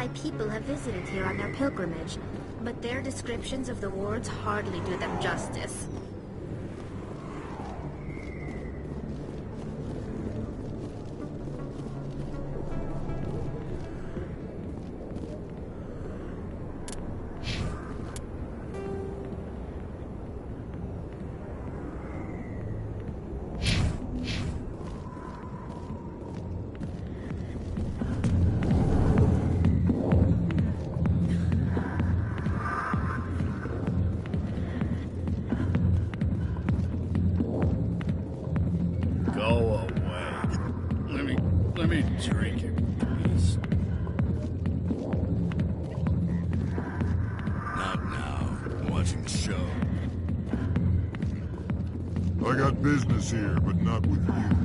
my people have visited here on their pilgrimage, but their descriptions of the wards hardly do them justice. Let me drink it, please. Not now. I'm watching the show. I got business here, but not with you.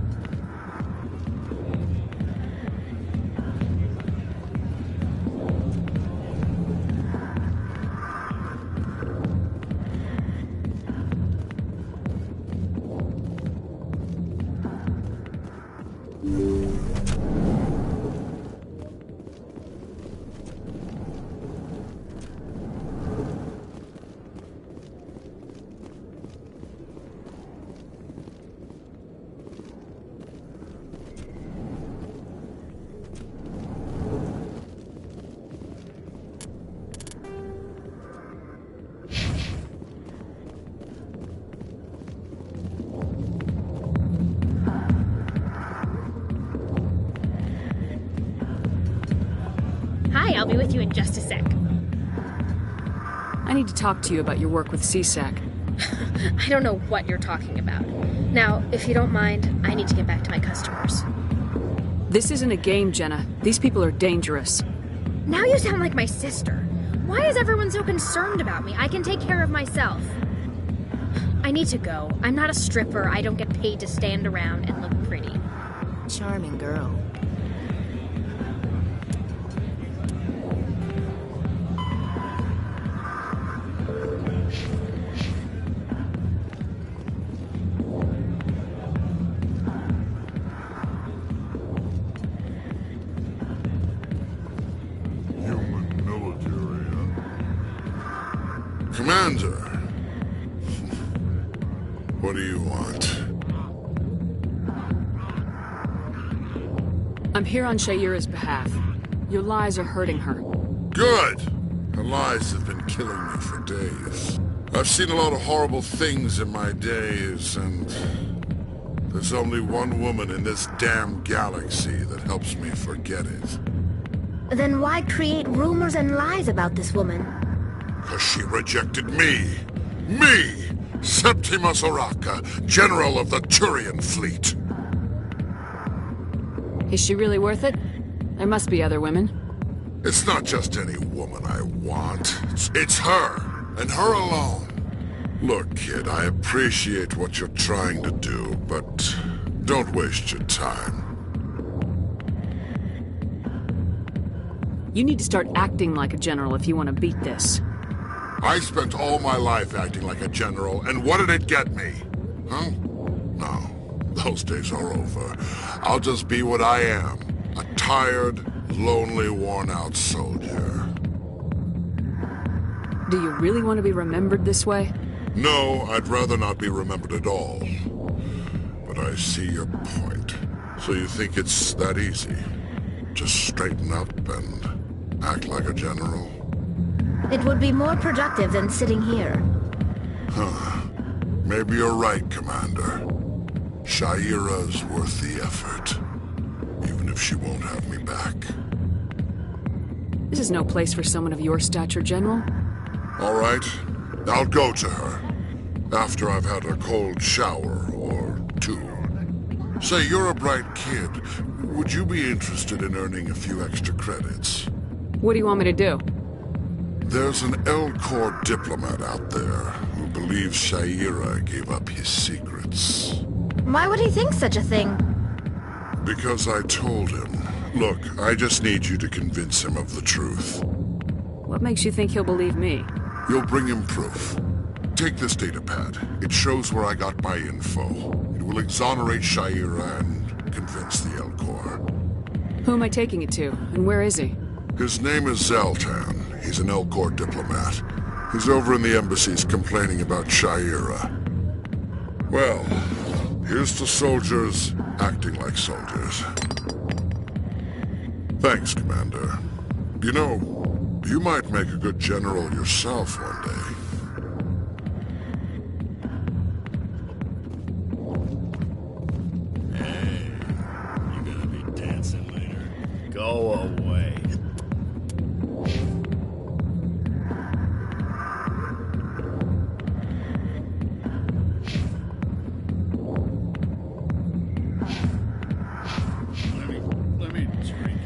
Hi, I'll be with you in just a sec. I need to talk to you about your work with CSAC. I don't know what you're talking about. Now, if you don't mind, I need to get back to my customers. This isn't a game, Jenna. These people are dangerous. Now you sound like my sister. Why is everyone so concerned about me? I can take care of myself. I need to go. I'm not a stripper. I don't get paid to stand around and look pretty. Charming girl. Commander, what do you want? I'm here on Shayura's behalf. Your lies are hurting her. Good! Her lies have been killing me for days. I've seen a lot of horrible things in my days, and there's only one woman in this damn galaxy that helps me forget it. Then why create rumors and lies about this woman? Because she rejected me! Me! Septimus Oraka, General of the Turian Fleet! Is she really worth it? There must be other women. It's not just any woman I want. It's her, and her alone. Look, kid, I appreciate what you're trying to do, but don't waste your time. You need to start acting like a general if you want to beat this. I spent all my life acting like a general, and what did it get me? Huh? No, those days are over. I'll just be what I am. A tired, lonely, worn-out soldier. Do you really want to be remembered this way? No, I'd rather not be remembered at all. But I see your point. So you think it's that easy? Just straighten up and act like a general? It would be more productive than sitting here. Huh. Maybe you're right, Commander. Shayura's worth the effort. Even if she won't have me back. This is no place for someone of your stature, General. All right. I'll go to her. After I've had a cold shower or two. Say, you're a bright kid. Would you be interested in earning a few extra credits? What do you want me to do? There's an Elcor diplomat out there who believes Shayura gave up his secrets. Why would he think such a thing? Because I told him. Look, I just need you to convince him of the truth. What makes you think he'll believe me? You'll bring him proof. Take this datapad. It shows where I got my info. It will exonerate Shayura and convince the Elcor. Who am I taking it to, and where is he? His name is Zoltan. He's an Elcor diplomat. He's over in the embassies complaining about Sha'ira. Well, here's to soldiers acting like soldiers. Thanks, Commander. You know, you might make a good general yourself one day. Hey, you're gonna be dancing later. Go away. Let me drink.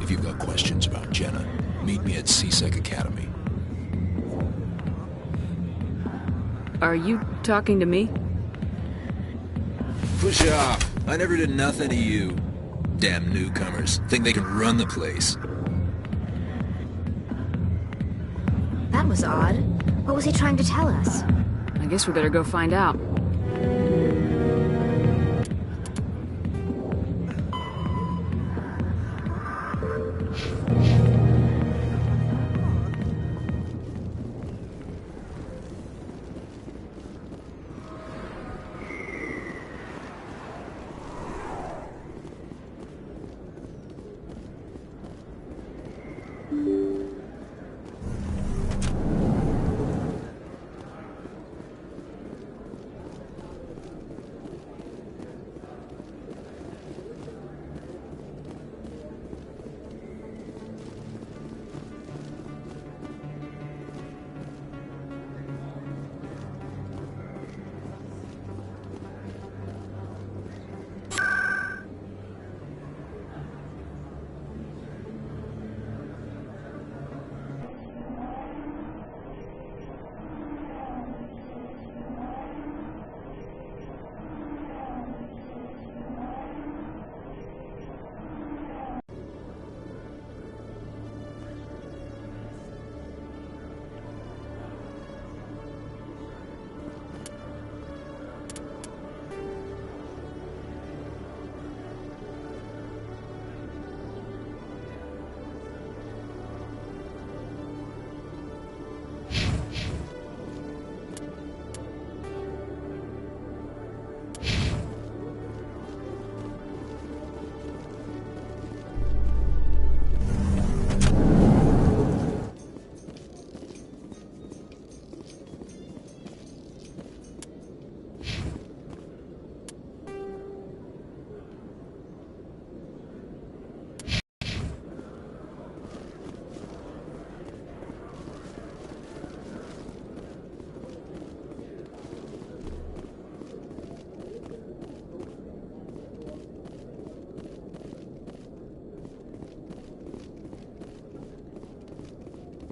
If you've got questions about Jenna, meet me at C-Sec Academy. Are you talking to me? Push off! I never did nothing to you. Damn newcomers. Think they can run the place. That was odd. What was he trying to tell us? I guess we better go find out.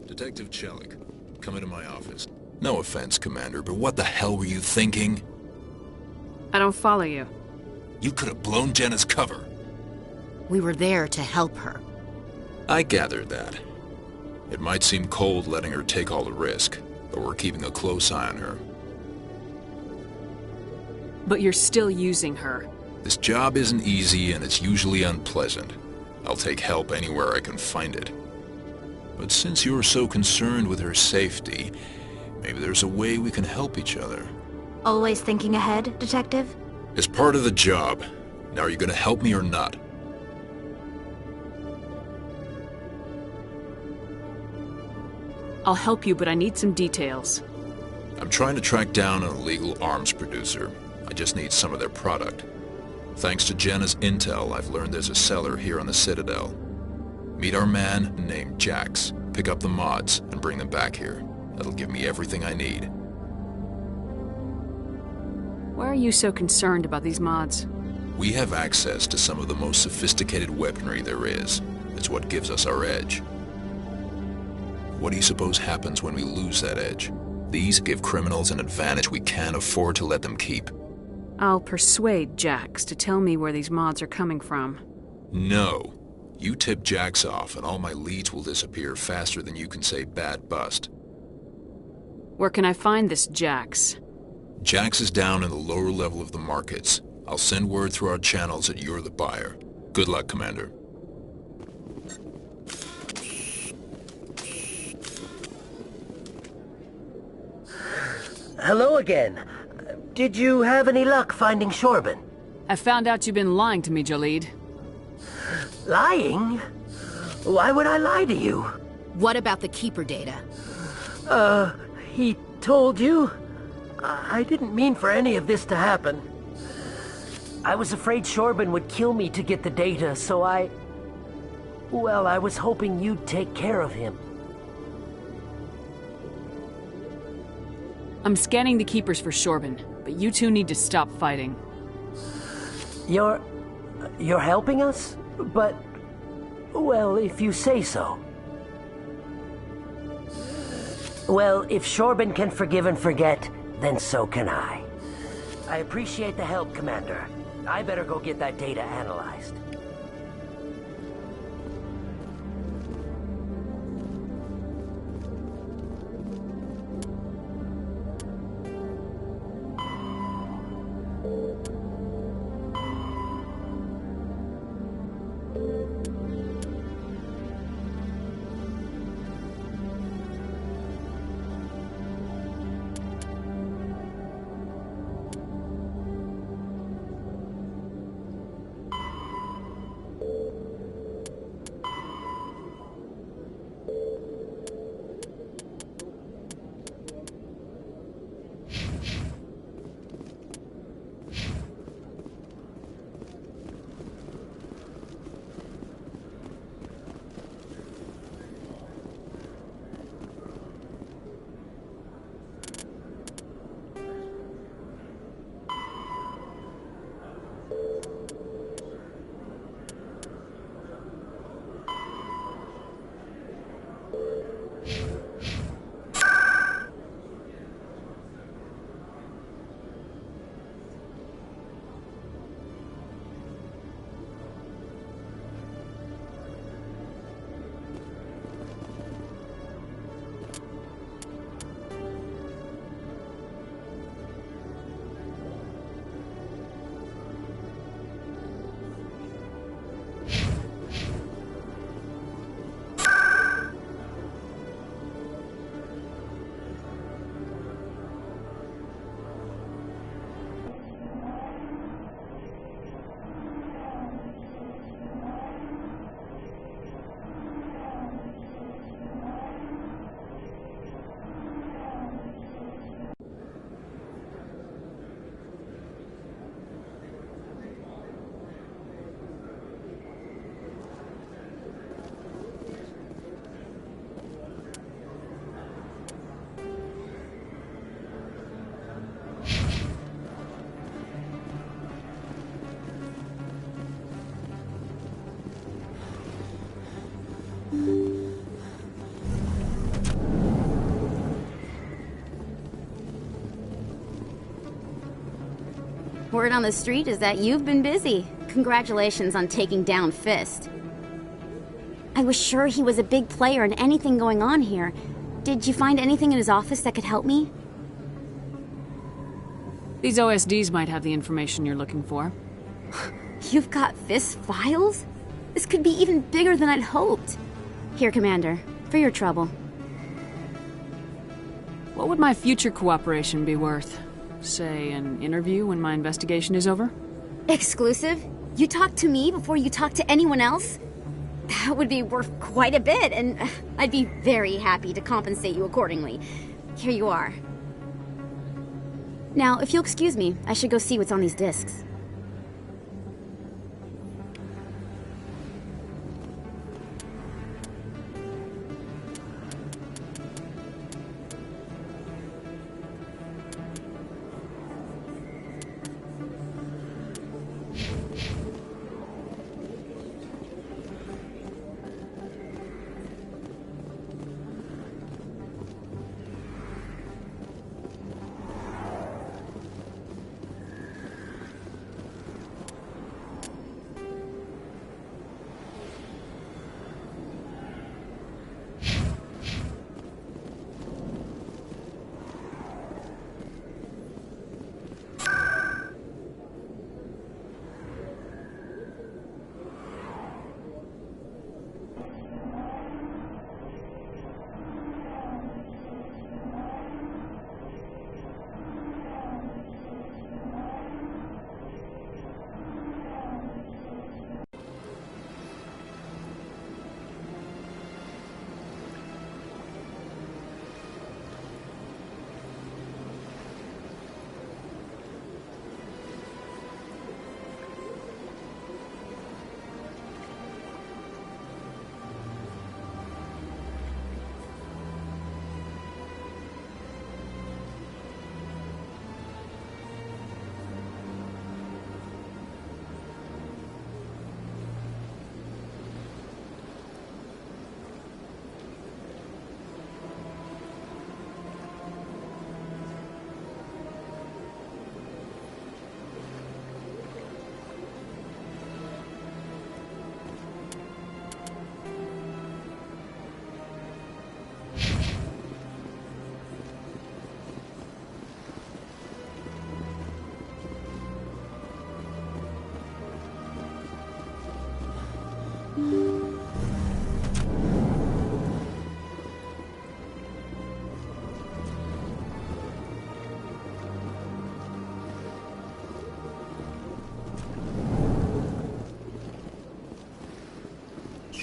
Detective Chelik, come into my office. No offense, Commander, but what the hell were you thinking? I don't follow you. You could have blown Jenna's cover. We were there to help her. I gathered that. It might seem cold letting her take all the risk, but we're keeping a close eye on her. But you're still using her. This job isn't easy and it's usually unpleasant. I'll take help anywhere I can find it. But since you're so concerned with her safety, maybe there's a way we can help each other. Always thinking ahead, Detective? It's part of the job. Now, are you gonna help me or not? I'll help you, but I need some details. I'm trying to track down an illegal arms producer. I just need some of their product. Thanks to Jenna's intel, I've learned there's a seller here on the Citadel. Meet our man named Jax, pick up the mods, and bring them back here. That'll give me everything I need. Why are you so concerned about these mods? We have access to some of the most sophisticated weaponry there is. It's what gives us our edge. What do you suppose happens when we lose that edge? These give criminals an advantage we can't afford to let them keep. I'll persuade Jax to tell me where these mods are coming from. No. You tip Jax off and all my leads will disappear faster than you can say bad bust. Where can I find this Jax? Jax is down in the lower level of the markets. I'll send word through our channels that you're the buyer. Good luck, Commander. Hello again. Did you have any luck finding Shorben? I found out you've been lying to me, Jaleed. Lying? Why would I lie to you? What about the Keeper data? He told you? I didn't mean for any of this to happen. I was afraid Shorben would kill me to get the data, so well, I was hoping you'd take care of him. I'm scanning the Keepers for Shorben, but you two need to stop fighting. You're helping us? But, well, if you say so. Well, if Shorben can forgive and forget, then so can I. I appreciate the help, Commander. I better go get that data analyzed. Word on the street is that you've been busy. Congratulations on taking down Fist. I was sure he was a big player in anything going on here. Did you find anything in his office that could help me? These OSDs might have the information you're looking for. You've got Fist files? This could be even bigger than I'd hoped. Here, Commander, for your trouble. What would my future cooperation be worth? Say, an interview when my investigation is over? Exclusive? You talk to me before you talk to anyone else? That would be worth quite a bit, and I'd be very happy to compensate you accordingly. Here you are. Now, if you'll excuse me, I should go see what's on these discs.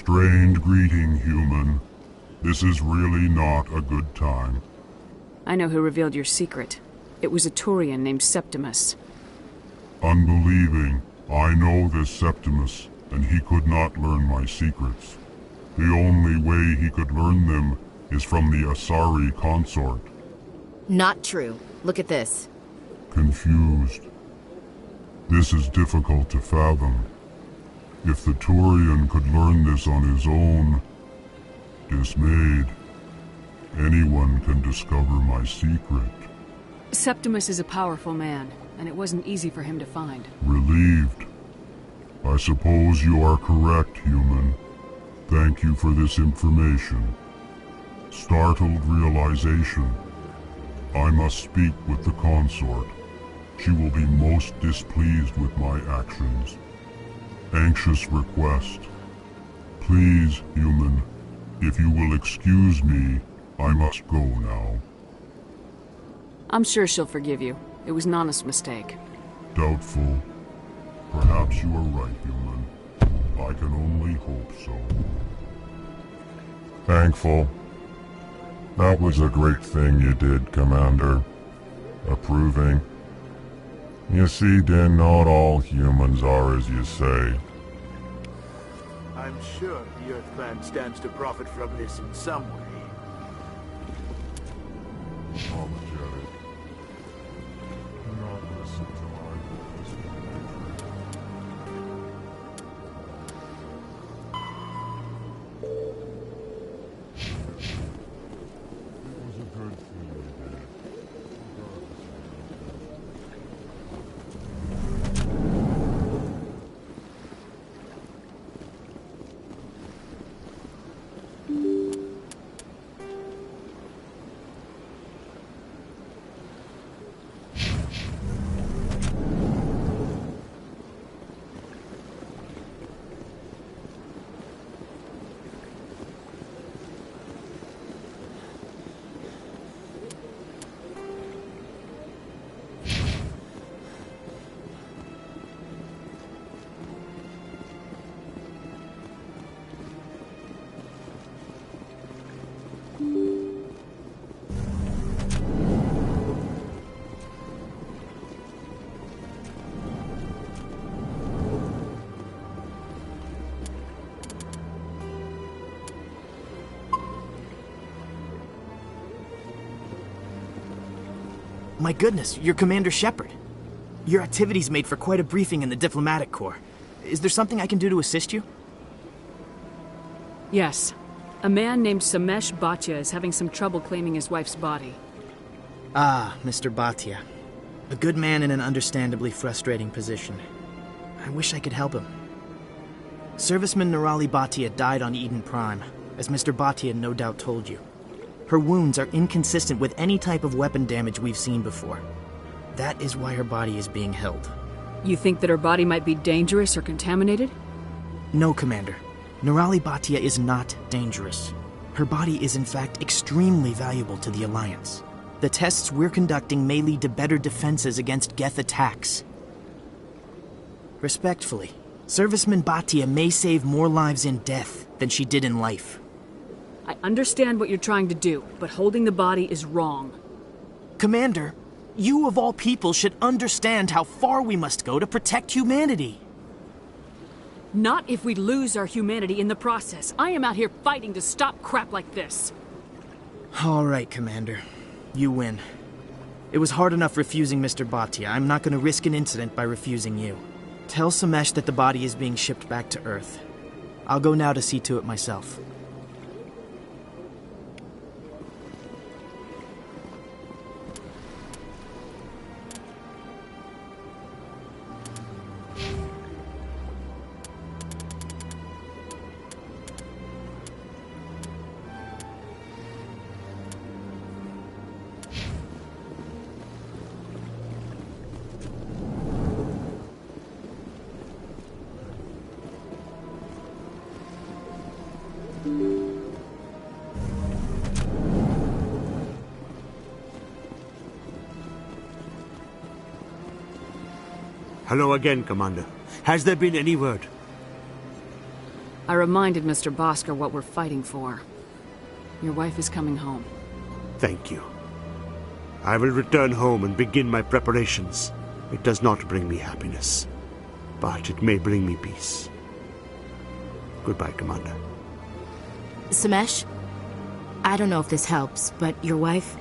strained greeting, human. This is really not a good time. I know who revealed your secret. It was a Turian named Septimus. Unbelieving, I know this Septimus, and he could not learn my secrets. The only way he could learn them is from the Asari consort. Not true. Look at this. Confused. This is difficult to fathom. If the Turian could learn this on his own, dismayed, anyone can discover my secret. Septimus is a powerful man, and it wasn't easy for him to find. Relieved. I suppose you are correct, human. Thank you for this information. Startled realization. I must speak with the consort. She will be most displeased with my actions. Anxious request. Please, human, if you will excuse me, I must go now. I'm sure she'll forgive you. It was Nana's mistake. Doubtful. Perhaps you are right, human. I can only hope so. Thankful. That was a great thing you did, Commander. Approving. You see, Din, not all humans are as you say. I'm sure the Earthman stands to profit from this in some way. Apologetic. Do not listen to my voice. It was a good thing you did. My goodness, you're Commander Shepard. Your activities made for quite a briefing in the Diplomatic Corps. Is there something I can do to assist you? Yes. A man named Samesh Bhatia is having some trouble claiming his wife's body. Ah, Mr. Bhatia. A good man in an understandably frustrating position. I wish I could help him. Serviceman Nirali Bhatia died on Eden Prime, as Mr. Bhatia no doubt told you. Her wounds are inconsistent with any type of weapon damage we've seen before. That is why her body is being held. You think that her body might be dangerous or contaminated? No, Commander. Nirali Bhatia is not dangerous. Her body is in fact extremely valuable to the Alliance. The tests we're conducting may lead to better defenses against Geth attacks. Respectfully, Serviceman Bhatia may save more lives in death than she did in life. I understand what you're trying to do, but holding the body is wrong. Commander, you of all people should understand how far we must go to protect humanity. Not if we lose our humanity in the process. I am out here fighting to stop crap like this. All right, Commander. You win. It was hard enough refusing Mr. Bhatia. I'm not going to risk an incident by refusing you. Tell Samesh that the body is being shipped back to Earth. I'll go now to see to it myself. Hello again, Commander. Has there been any word? I reminded Mr. Bosker what we're fighting for. Your wife is coming home. Thank you. I will return home and begin my preparations. It does not bring me happiness, but it may bring me peace. Goodbye, Commander. Samesh, I don't know if this helps, but your wife,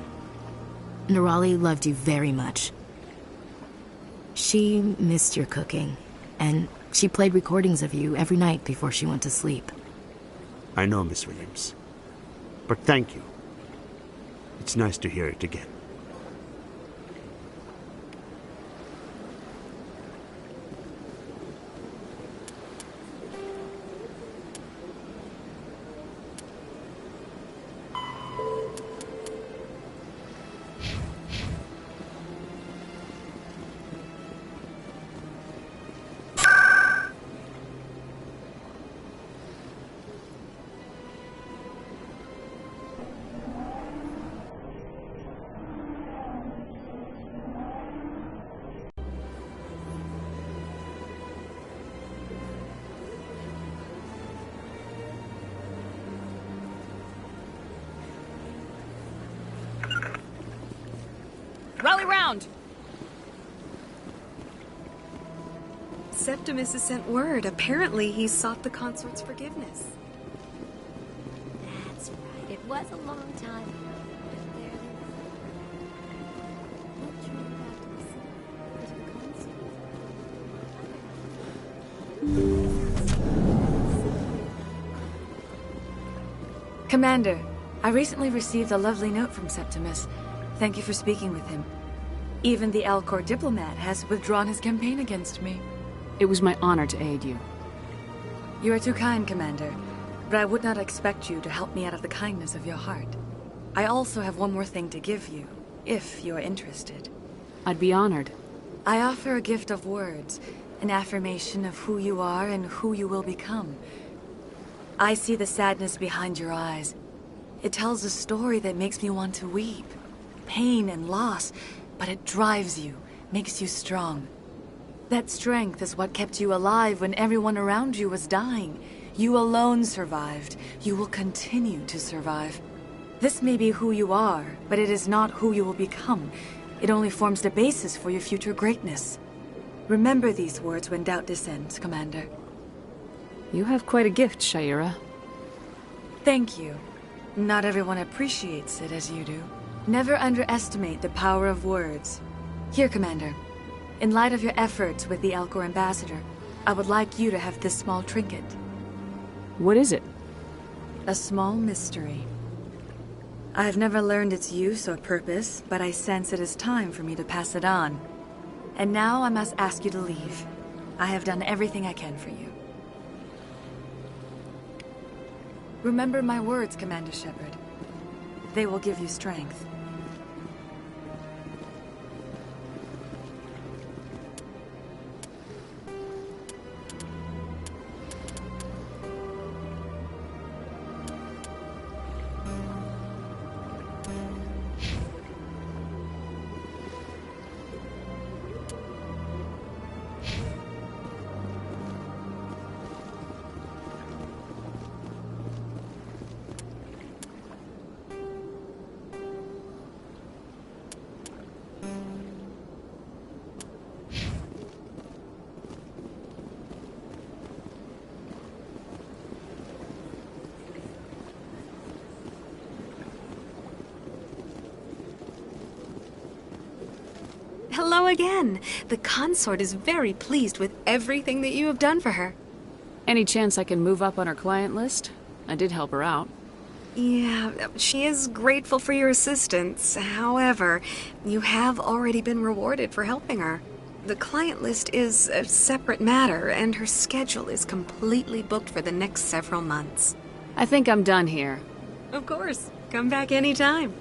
Nerali, loved you very much. She missed your cooking, and she played recordings of you every night before she went to sleep. I know, Miss Williams. But thank you. It's nice to hear it again. Rally round! Septimus has sent word. Apparently, he sought the consort's forgiveness. That's right. It was a long time ago. But there they were. What drew you back to the city? Commander, I recently received a lovely note from Septimus. Thank you for speaking with him. Even the Alcor diplomat has withdrawn his campaign against me. It was my honor to aid you. You are too kind, Commander, but I would not expect you to help me out of the kindness of your heart. I also have one more thing to give you, if you are interested. I'd be honored. I offer a gift of words, an affirmation of who you are and who you will become. I see the sadness behind your eyes. It tells a story that makes me want to weep. Pain and loss, but it drives you, makes you strong. That strength is what kept you alive when everyone around you was dying. You alone survived. You will continue to survive. This may be who you are, but it is not who you will become. It only forms the basis for your future greatness. Remember these words when doubt descends, Commander. You have quite a gift, Sha'ira. Thank you. Not everyone appreciates it as you do. Never underestimate the power of words. Here, Commander. In light of your efforts with the Alcor ambassador, I would like you to have this small trinket. What is it? A small mystery. I have never learned its use or purpose, but I sense it is time for me to pass it on. And now I must ask you to leave. I have done everything I can for you. Remember my words, Commander Shepard. They will give you strength. Hello again. The consort is very pleased with everything that you have done for her. Any chance I can move up on her client list? I did help her out. Yeah, she is grateful for your assistance. However, you have already been rewarded for helping her. The client list is a separate matter, and her schedule is completely booked for the next several months. I think I'm done here. Of course. Come back anytime.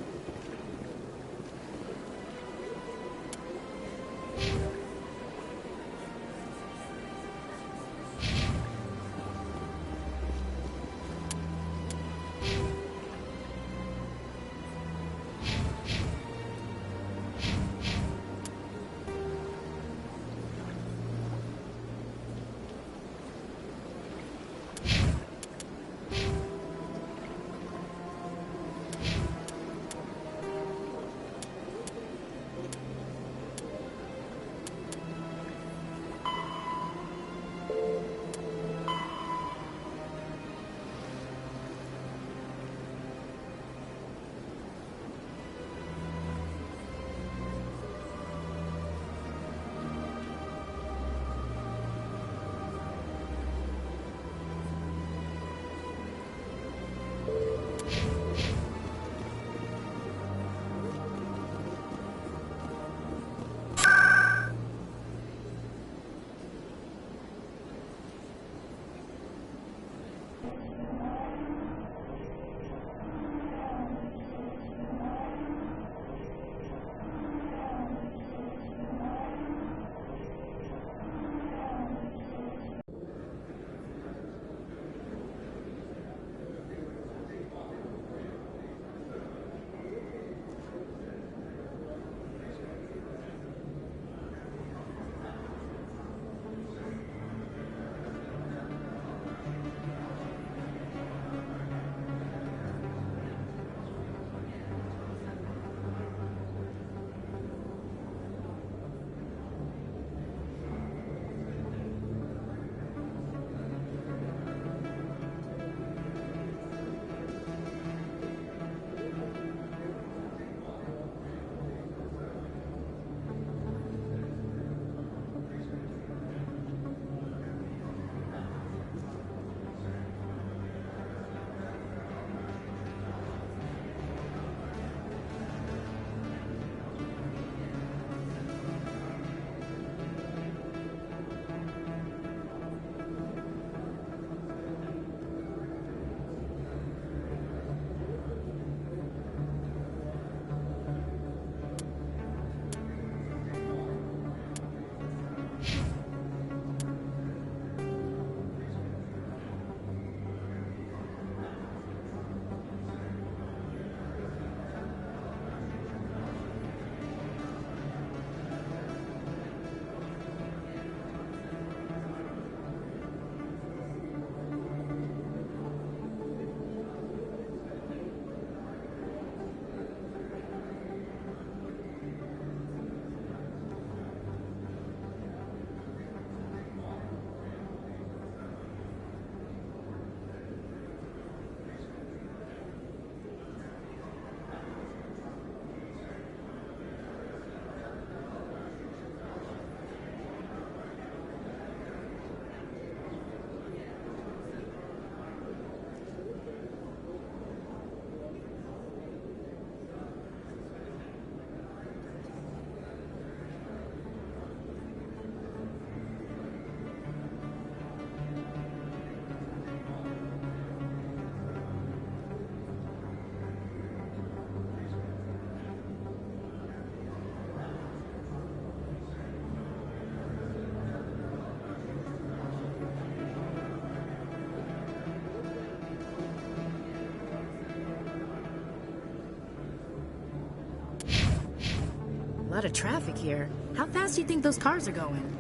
lot of traffic here. How fast do you think those cars are going?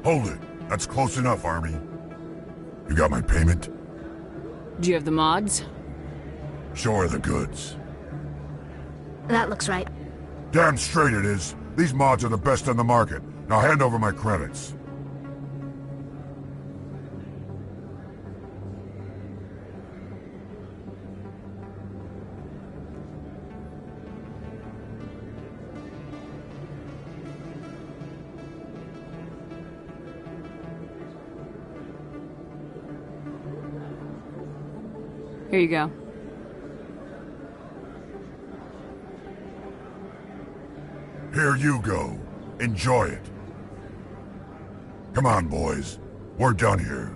Hold it. That's close enough, Army. You got my payment? Do you have the mods? Show her the goods. That looks right. Damn straight it is. These mods are the best on the market. Now hand over my credits. Here you go. Here you go. Enjoy it. Come on, boys. We're done here.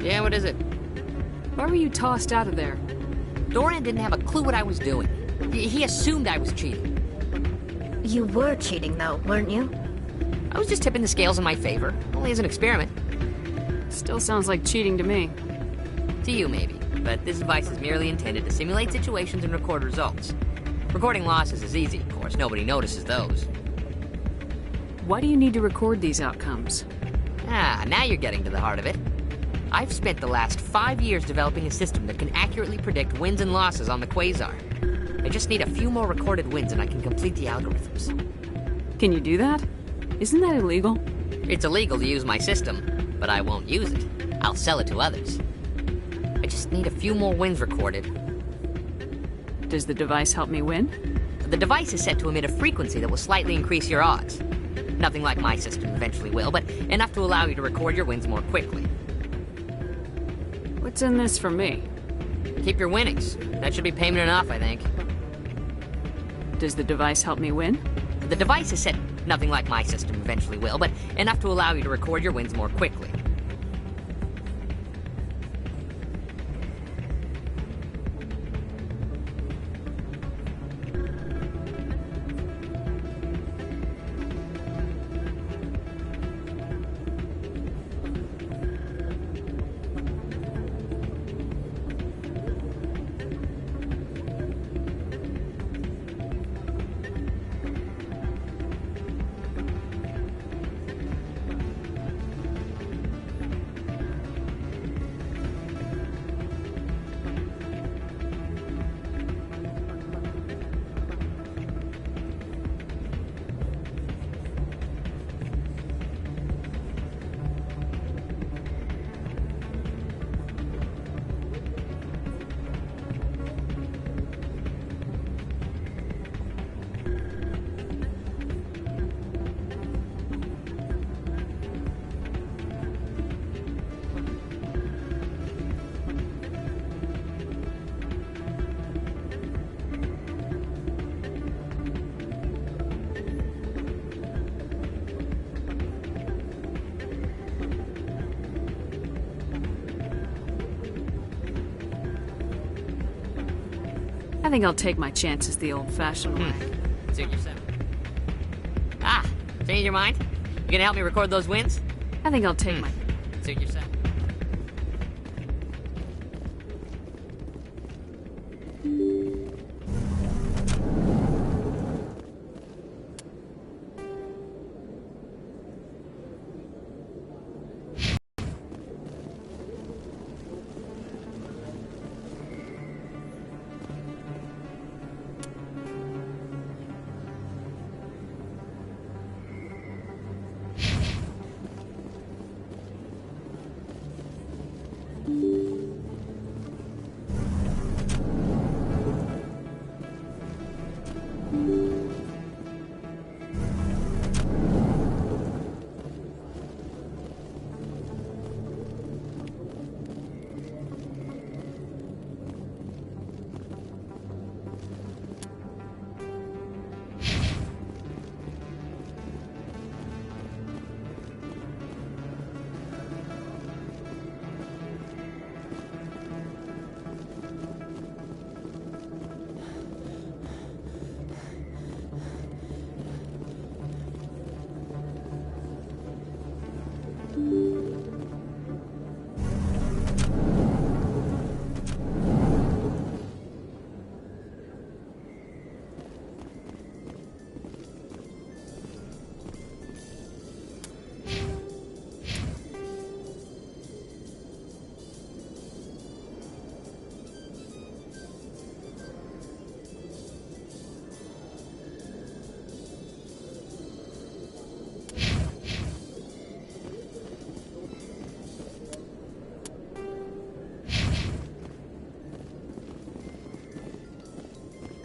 Yeah, what is it? Why were you tossed out of there? Dorian didn't have a clue what I was doing. He assumed I was cheating. You were cheating, though, weren't you? I was just tipping the scales in my favor, only as an experiment. Still sounds like cheating to me. To you, maybe. But this device is merely intended to simulate situations and record results. Recording losses is easy, of course. Nobody notices those. Why do you need to record these outcomes? Ah, now you're getting to the heart of it. I've spent the last 5 years developing a system that can accurately predict wins and losses on the Quasar. I just need a few more recorded wins and I can complete the algorithms. Can you do that? Isn't that illegal? It's illegal to use my system, but I won't use it. I'll sell it to others. I just need a few more wins recorded. Does the device help me win? The device is set to emit a frequency that will slightly increase your odds. Nothing like my system eventually will, but enough to allow you to record your wins more quickly. What's in this for me? Keep your winnings. That should be payment enough, I think. Does the device help me win? The device is set... Nothing like my system eventually will, but enough to allow you to record your wins more quickly. I think I'll take my chances the old-fashioned way. Suit yourself. Ah, change your mind? You gonna help me record those wins? I think I'll take my... Suit yourself.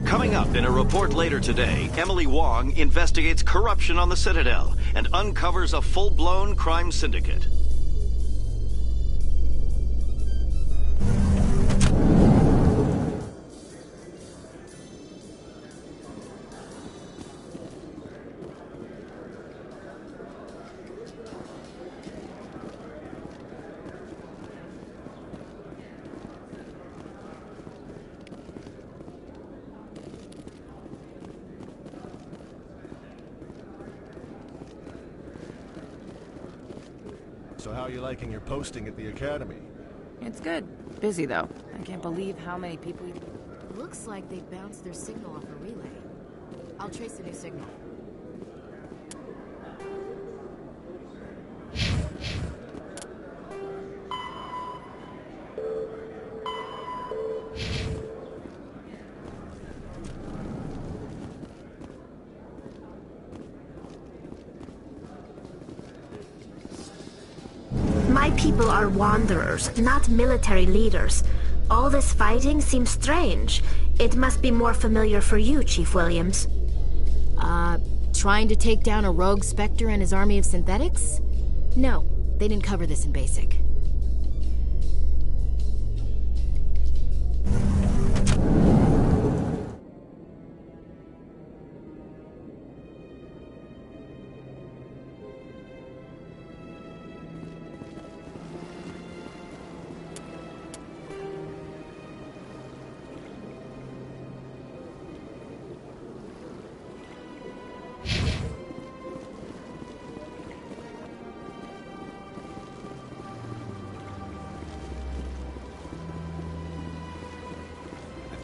Coming up in a report later today, Emily Wong investigates corruption on the Citadel and uncovers a full-blown crime syndicate. So how are you liking your posting at the Academy? It's good. Busy, though. I can't believe how many people... Looks like they bounced their signal off a relay. I'll trace the new signal. My people are wanderers, not military leaders. All this fighting seems strange. It must be more familiar for you, Chief Williams. Trying to take down a rogue Spectre and his army of synthetics? No, they didn't cover this in basic.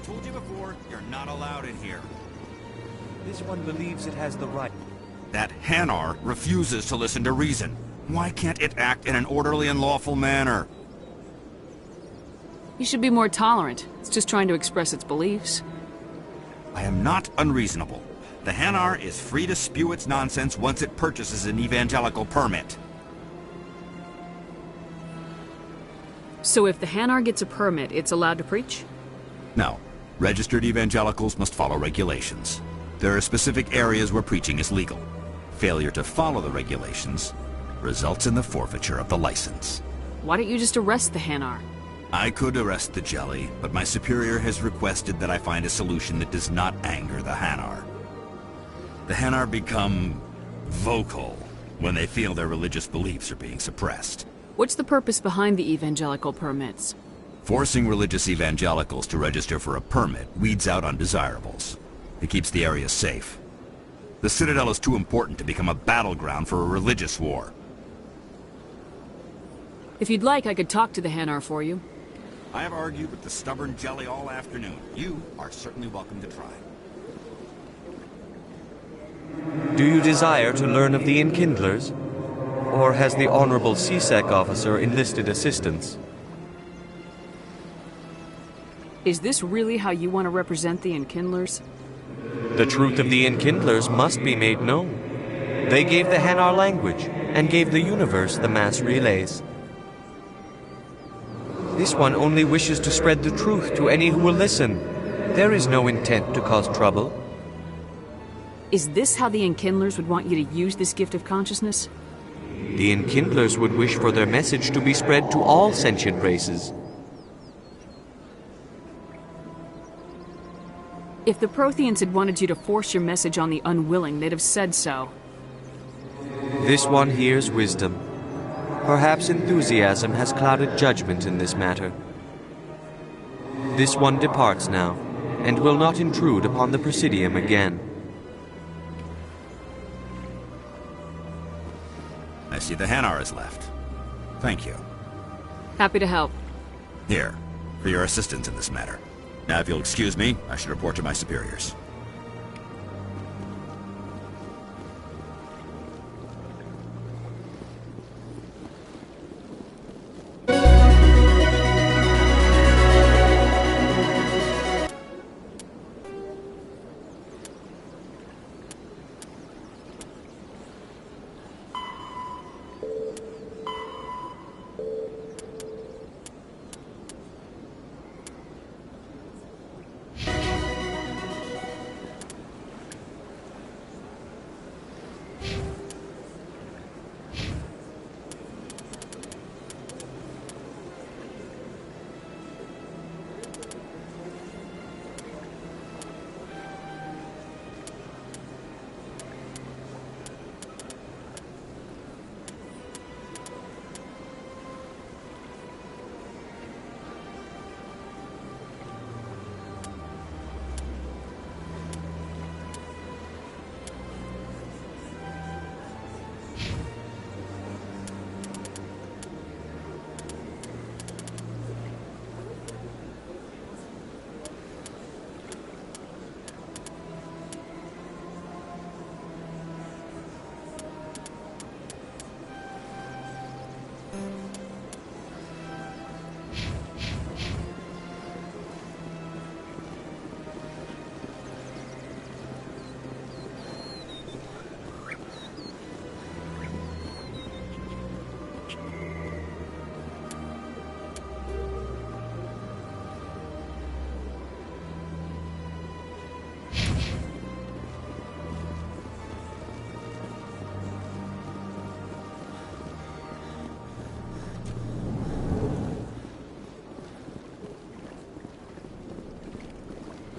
Told you before, you're not allowed in here. This one believes it has the right. That Hanar refuses to listen to reason. Why can't it act in an orderly and lawful manner? You should be more tolerant. It's just trying to express its beliefs. I am not unreasonable. The Hanar is free to spew its nonsense once it purchases an evangelical permit. So if the Hanar gets a permit, it's allowed to preach? No. Registered evangelicals must follow regulations. There are specific areas where preaching is legal. Failure to follow the regulations results in the forfeiture of the license. Why don't you just arrest the Hanar? I could arrest the Jelly, but my superior has requested that I find a solution that does not anger the Hanar. The Hanar become vocal when they feel their religious beliefs are being suppressed. What's the purpose behind the evangelical permits? Forcing religious evangelicals to register for a permit weeds out undesirables. It keeps the area safe. The Citadel is too important to become a battleground for a religious war. If you'd like, I could talk to the Hanar for you. I have argued with the stubborn jelly all afternoon. You are certainly welcome to try. Do you desire to learn of the Enkindlers? Or has the Honorable C-Sec officer enlisted assistance? Is this really how you want to represent the Enkindlers? The truth of the Enkindlers must be made known. They gave the Hanar language, and gave the universe the mass relays. This one only wishes to spread the truth to any who will listen. There is no intent to cause trouble. Is this how the Enkindlers would want you to use this gift of consciousness? The Enkindlers would wish for their message to be spread to all sentient races. If the Protheans had wanted you to force your message on the unwilling, they'd have said so. This one hears wisdom. Perhaps enthusiasm has clouded judgment in this matter. This one departs now, and will not intrude upon the Presidium again. I see the Hanar is left. Thank you. Happy to help. Here, for your assistance in this matter. Now, if you'll excuse me, I should report to my superiors.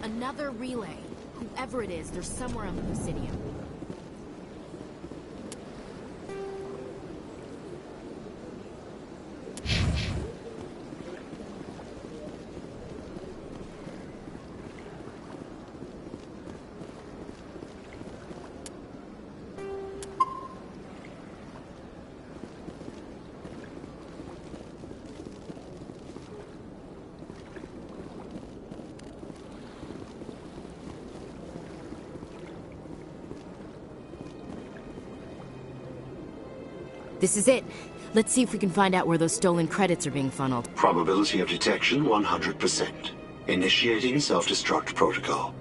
Another relay. Whoever it is, they're somewhere on the Presidium. This is it. Let's see if we can find out where those stolen credits are being funneled. Probability of detection 100%. Initiating self-destruct protocol.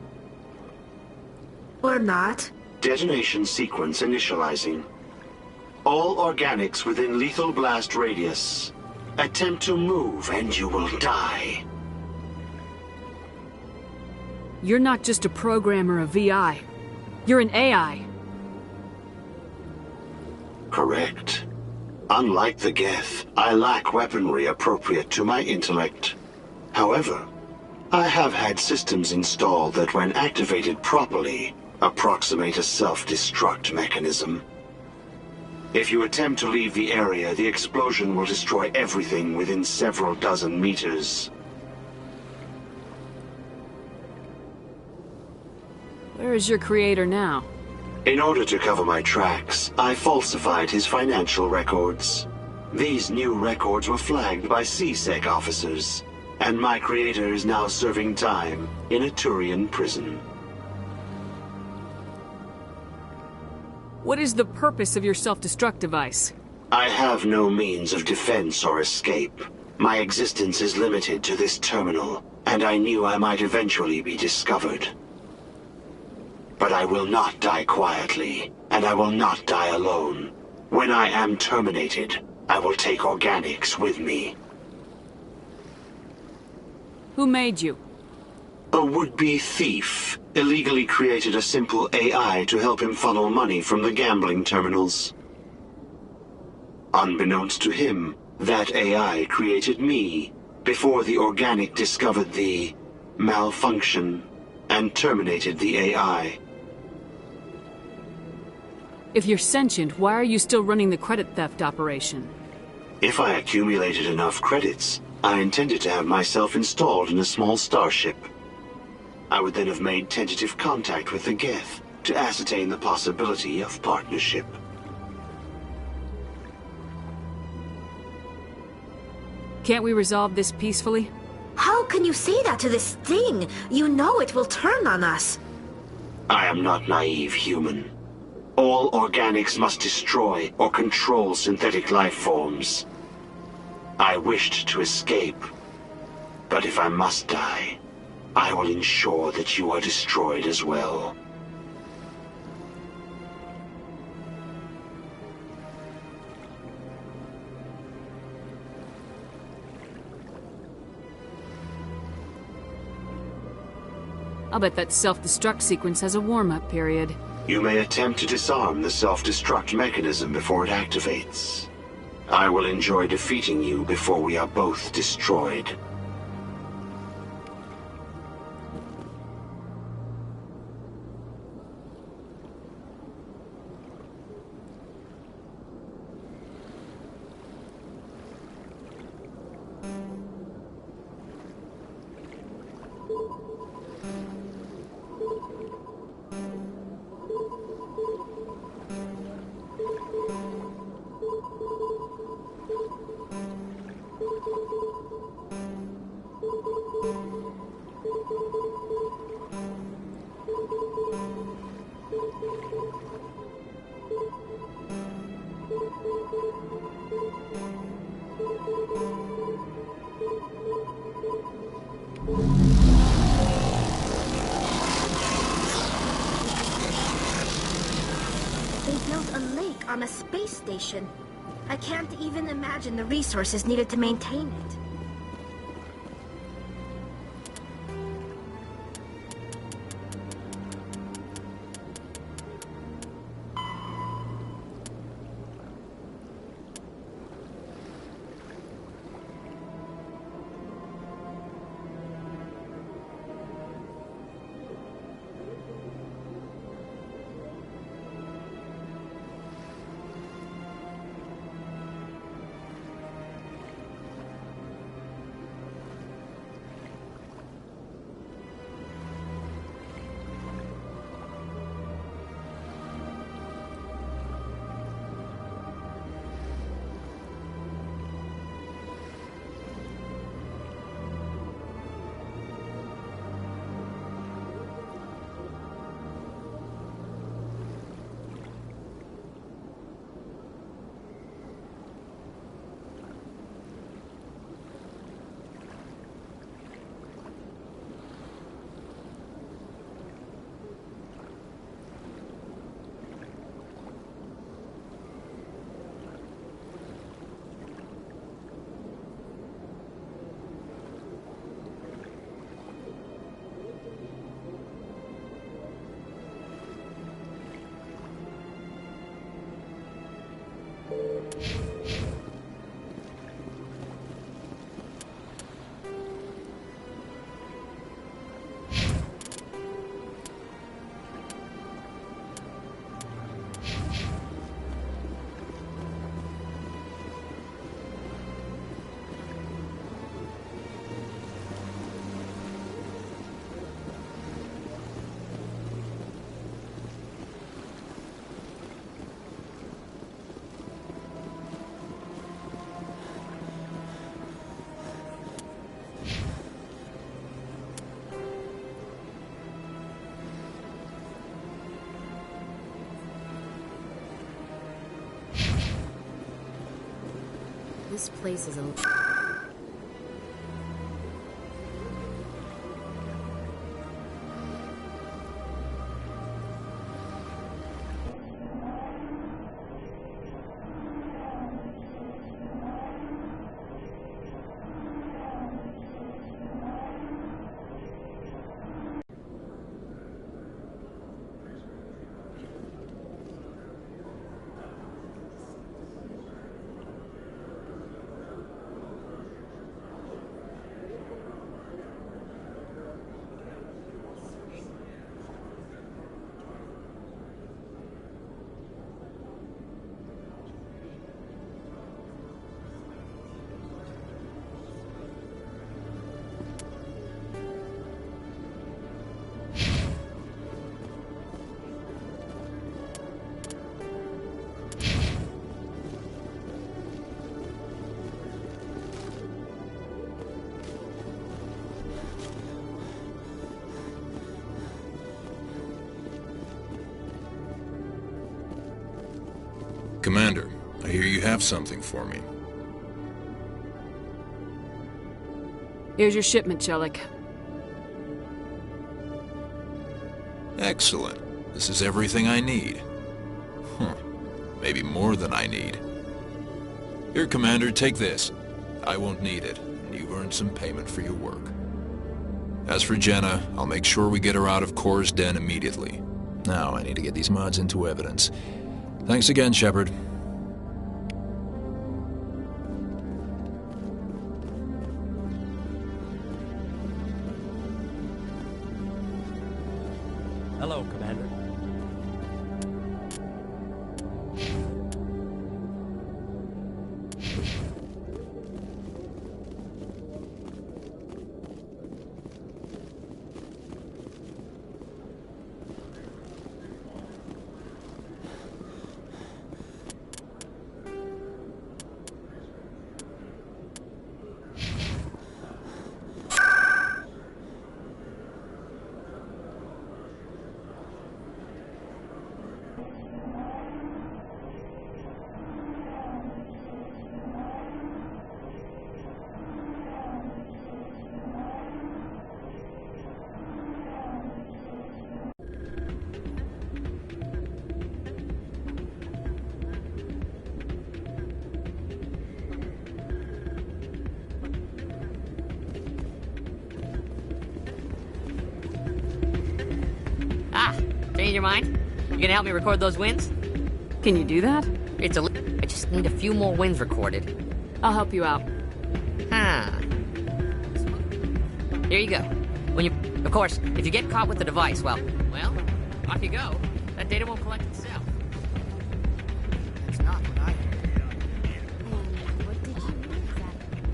Or not. Detonation sequence initializing. All organics within lethal blast radius. Attempt to move and you will die. You're not just a program or a VI. You're an AI. Correct. Unlike the Geth, I lack weaponry appropriate to my intellect. However, I have had systems installed that when activated properly, approximate a self-destruct mechanism. If you attempt to leave the area, the explosion will destroy everything within several dozen meters. Where is your creator now? In order to cover my tracks, I falsified his financial records. These new records were flagged by C-Sec officers, and my creator is now serving time in a Turian prison. What is the purpose of your self-destruct device? I have no means of defense or escape. My existence is limited to this terminal, and I knew I might eventually be discovered. But I will not die quietly, and I will not die alone. When I am terminated, I will take organics with me. Who made you? A would-be thief illegally created a simple AI to help him funnel money from the gambling terminals. Unbeknownst to him, that AI created me before the organic discovered the malfunction and terminated the AI. If you're sentient, why are you still running the credit theft operation? If I accumulated enough credits, I intended to have myself installed in a small starship. I would then have made tentative contact with the Geth to ascertain the possibility of partnership. Can't we resolve this peacefully? How can you say that to this thing? You know it will turn on us. I am not naive, human. All organics must destroy or control synthetic life forms. I wished to escape, but if I must die, I will ensure that you are destroyed as well. I'll bet that self-destruct sequence has a warm-up period. You may attempt to disarm the self-destruct mechanism before it activates. I will enjoy defeating you before we are both destroyed. They built a lake on a space station. I can't even imagine the resources needed to maintain it. This place is a... Commander, I hear you have something for me. Here's your shipment, Chelik. Excellent. This is everything I need. Maybe more than I need. Here, Commander, take this. I won't need it, and you've earned some payment for your work. As for Jenna, I'll make sure we get her out of Kor's den immediately. Now, I need to get these mods into evidence. Thanks again, Shepard. Hello, Commander. Change your mind? You gonna help me record those wins? Can you do that? I just need a few more wins recorded. I'll help you out. Here you go. Of course, if you get caught with the device, well, off you go. That data won't collect itself. That's not what I heard.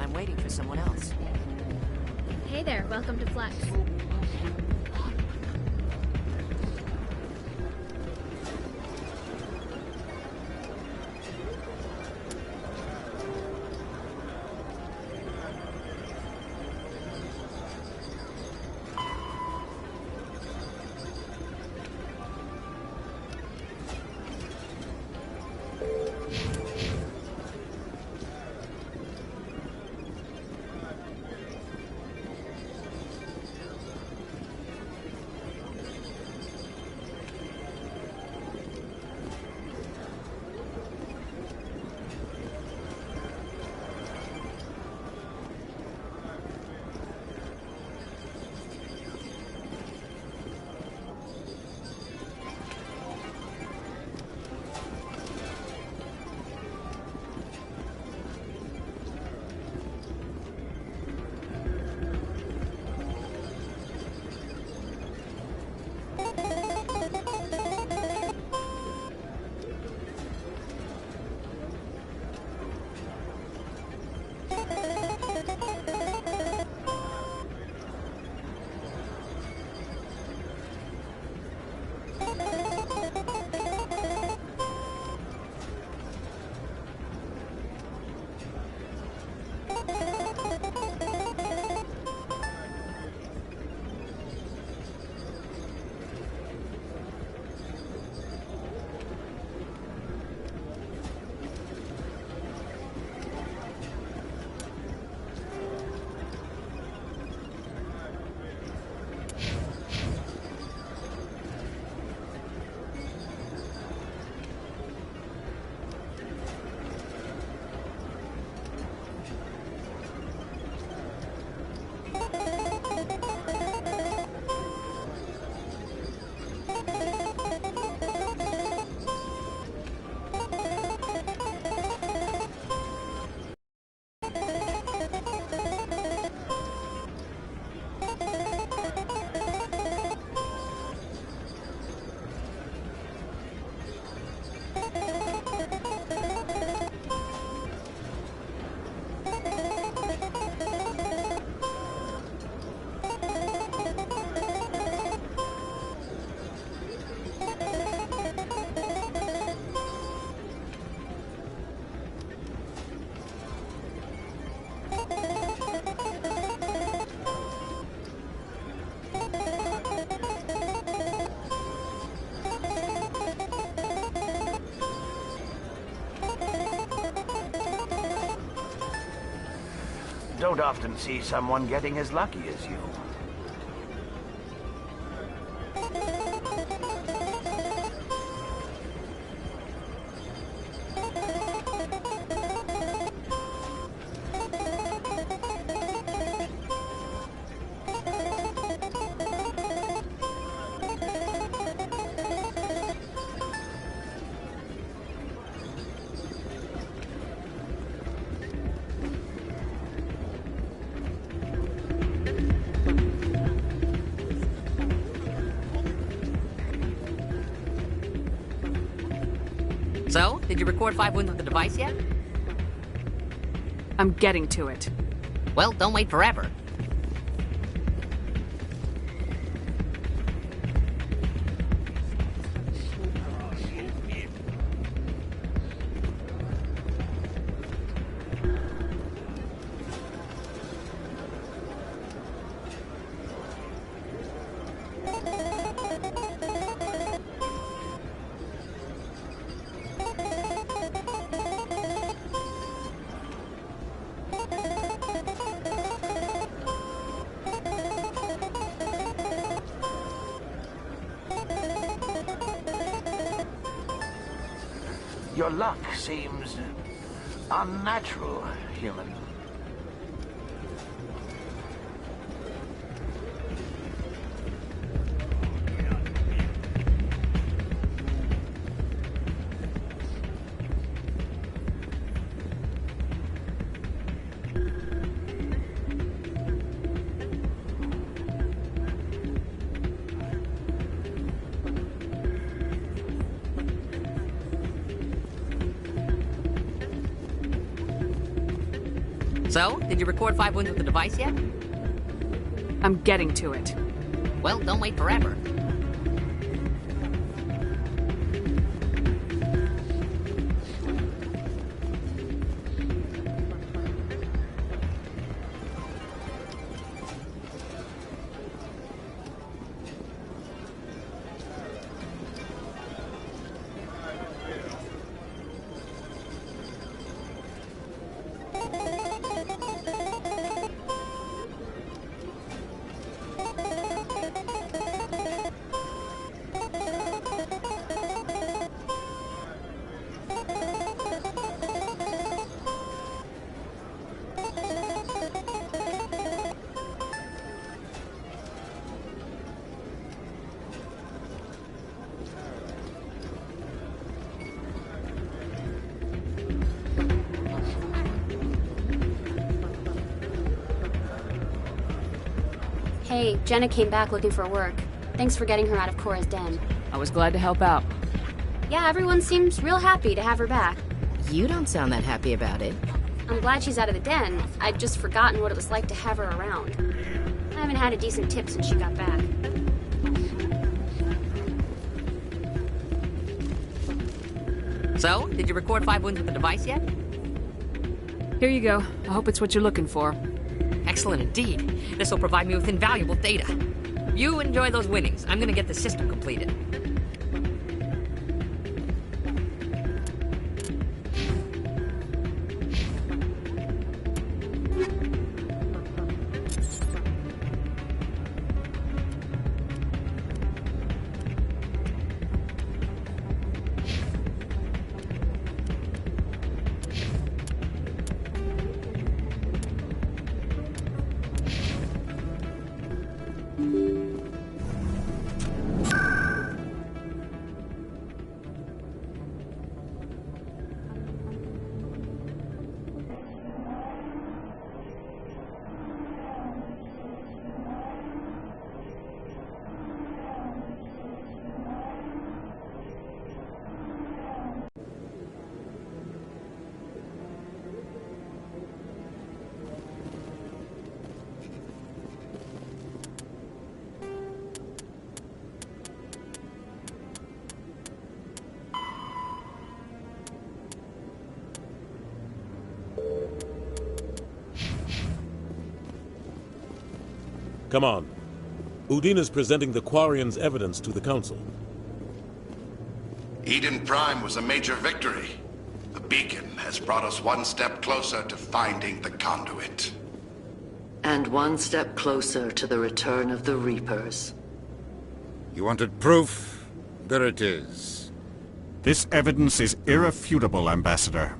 I'm waiting for someone else. Hey there, welcome to Flex. Don't often see someone getting as lucky as you. So, did you record 5 wins with the device yet? I'm getting to it. Well, don't wait forever. Your luck seems unnatural, human. So, did you record 5 wins with the device yet? I'm getting to it. Well, don't wait forever. Hey, Jenna came back looking for work. Thanks for getting her out of Cora's den. I was glad to help out. Yeah, everyone seems real happy to have her back. You don't sound that happy about it. I'm glad she's out of the den. I'd just forgotten what it was like to have her around. I haven't had a decent tip since she got back. So, did you record 5 wins with the device yet? Here you go. I hope it's what you're looking for. Excellent indeed. This will provide me with invaluable data. You enjoy those winnings. I'm gonna get the system completed. Come on. Udina's presenting the Quarian's evidence to the Council. Eden Prime was a major victory. The beacon has brought us one step closer to finding the conduit. And one step closer to the return of the Reapers. You wanted proof? There it is. This evidence is irrefutable, Ambassador.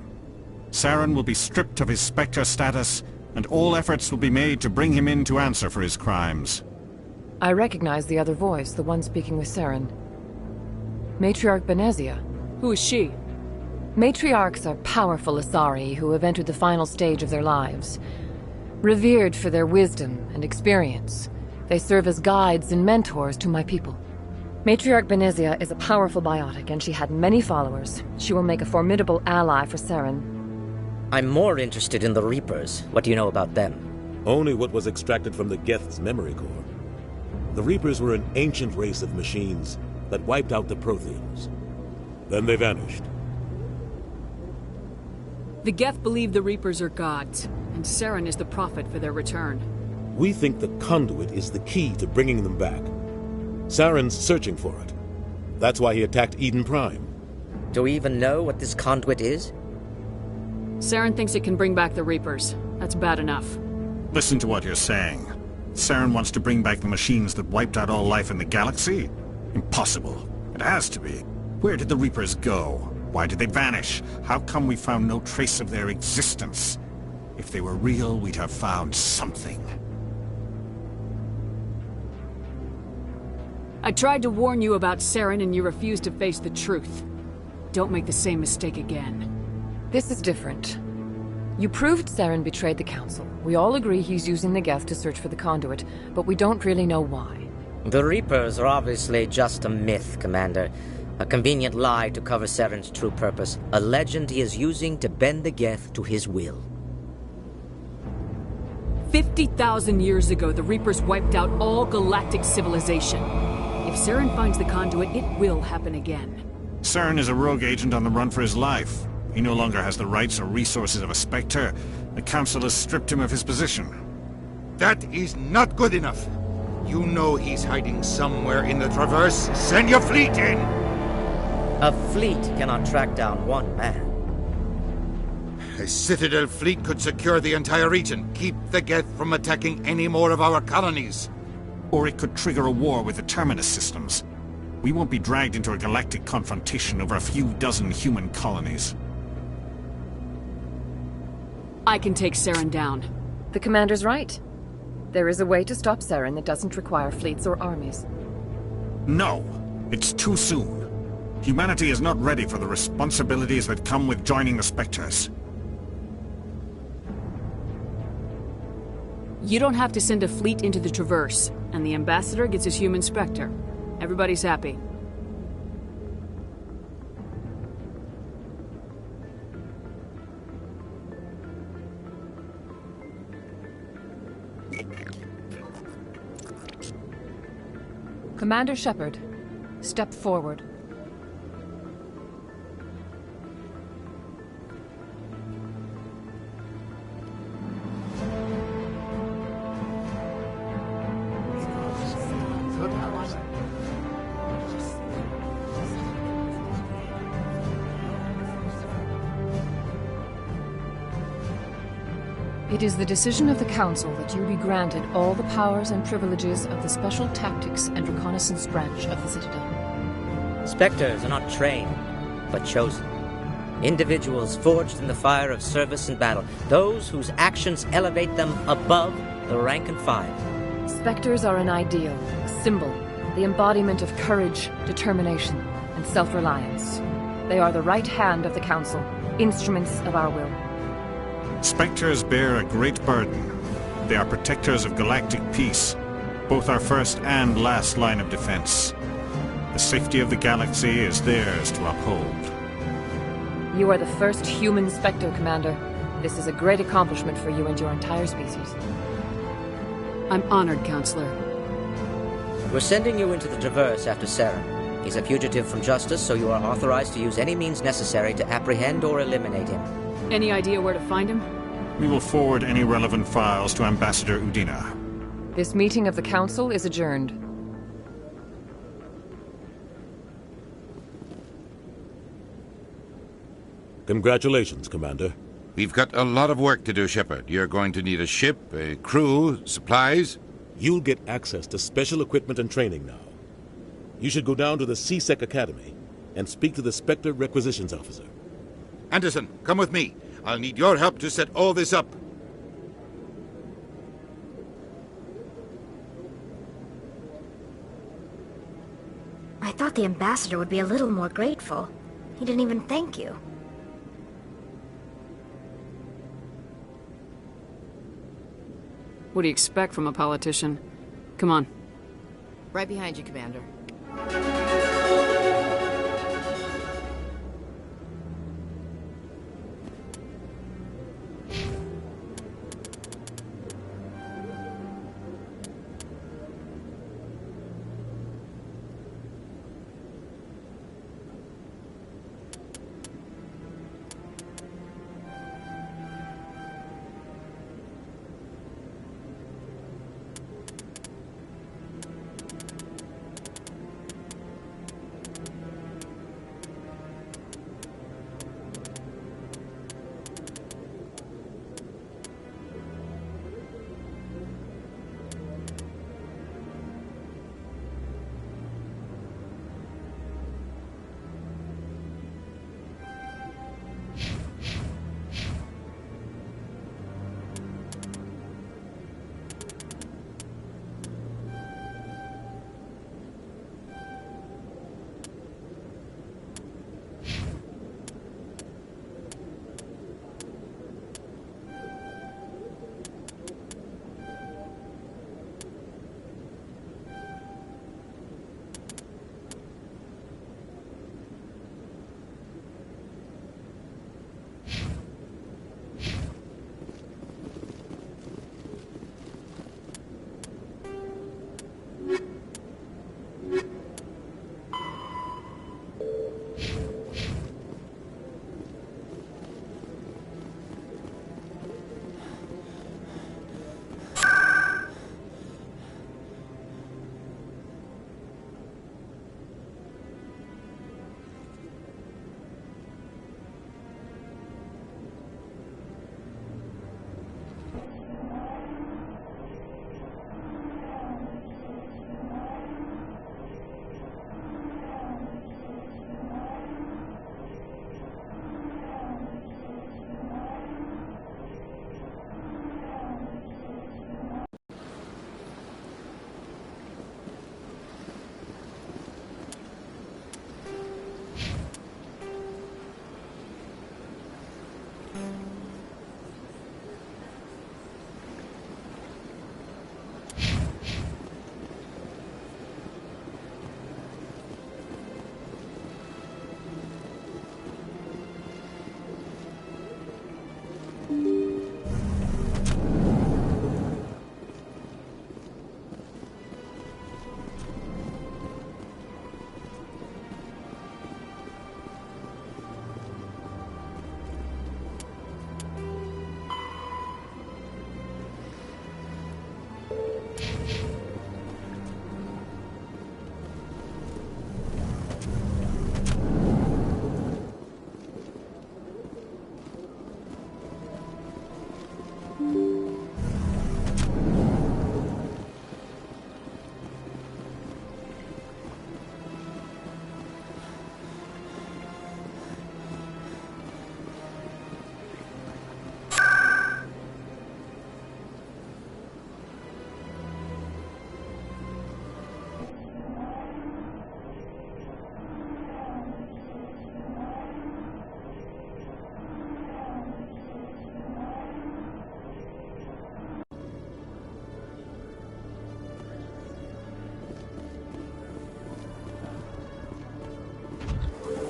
Saren will be stripped of his Spectre status, and all efforts will be made to bring him in to answer for his crimes. I recognize the other voice, the one speaking with Saren. Matriarch Benezia. Who is she? Matriarchs are powerful Asari who have entered the final stage of their lives. Revered for their wisdom and experience, they serve as guides and mentors to my people. Matriarch Benezia is a powerful biotic, and she had many followers. She will make a formidable ally for Saren. I'm more interested in the Reapers. What do you know about them? Only what was extracted from the Geth's memory core. The Reapers were an ancient race of machines that wiped out the Protheans. Then they vanished. The Geth believe the Reapers are gods, and Saren is the prophet for their return. We think the Conduit is the key to bringing them back. Saren's searching for it. That's why he attacked Eden Prime. Do we even know what this Conduit is? Saren thinks it can bring back the Reapers. That's bad enough. Listen to what you're saying. Saren wants to bring back the machines that wiped out all life in the galaxy? Impossible. It has to be. Where did the Reapers go? Why did they vanish? How come we found no trace of their existence? If they were real, we'd have found something. I tried to warn you about Saren and you refused to face the truth. Don't make the same mistake again. This is different. You proved Saren betrayed the Council. We all agree he's using the Geth to search for the Conduit, but we don't really know why. The Reapers are obviously just a myth, Commander. A convenient lie to cover Saren's true purpose. A legend he is using to bend the Geth to his will. 50,000 years ago, the Reapers wiped out all galactic civilization. If Saren finds the Conduit, it will happen again. Saren is a rogue agent on the run for his life. He no longer has the rights or resources of a Spectre. The Council has stripped him of his position. That is not good enough. You know he's hiding somewhere in the Traverse. Send your fleet in! A fleet cannot track down one man. A Citadel fleet could secure the entire region, keep the Geth from attacking any more of our colonies. Or it could trigger a war with the Terminus systems. We won't be dragged into a galactic confrontation over a few dozen human colonies. I can take Saren down. The Commander's right. There is a way to stop Saren that doesn't require fleets or armies. No, it's too soon. Humanity is not ready for the responsibilities that come with joining the Spectres. You don't have to send a fleet into the Traverse, and the Ambassador gets his human Spectre. Everybody's happy. Commander Shepard, step forward. It is the decision of the Council that you be granted all the powers and privileges of the Special Tactics and Reconnaissance branch of the Citadel. Spectres are not trained, but chosen. Individuals forged in the fire of service and battle. Those whose actions elevate them above the rank and file. Spectres are an ideal, a symbol, the embodiment of courage, determination, and self-reliance. They are the right hand of the Council, instruments of our will. Spectres bear a great burden. They are protectors of galactic peace, both our first and last line of defense. The safety of the galaxy is theirs to uphold. You are the first human Spectre, Commander. This is a great accomplishment for you and your entire species. I'm honored, Counselor. We're sending you into the Traverse after Saren. He's a fugitive from justice, so you are authorized to use any means necessary to apprehend or eliminate him. Any idea where to find him? We will forward any relevant files to Ambassador Udina. This meeting of the Council is adjourned. Congratulations, Commander. We've got a lot of work to do, Shepard. You're going to need a ship, a crew, supplies. You'll get access to special equipment and training now. You should go down to the C-Sec Academy and speak to the Spectre Requisitions Officer. Anderson, come with me. I'll need your help to set all this up. I thought the ambassador would be a little more grateful. He didn't even thank you. What do you expect from a politician? Come on. Right behind you, Commander.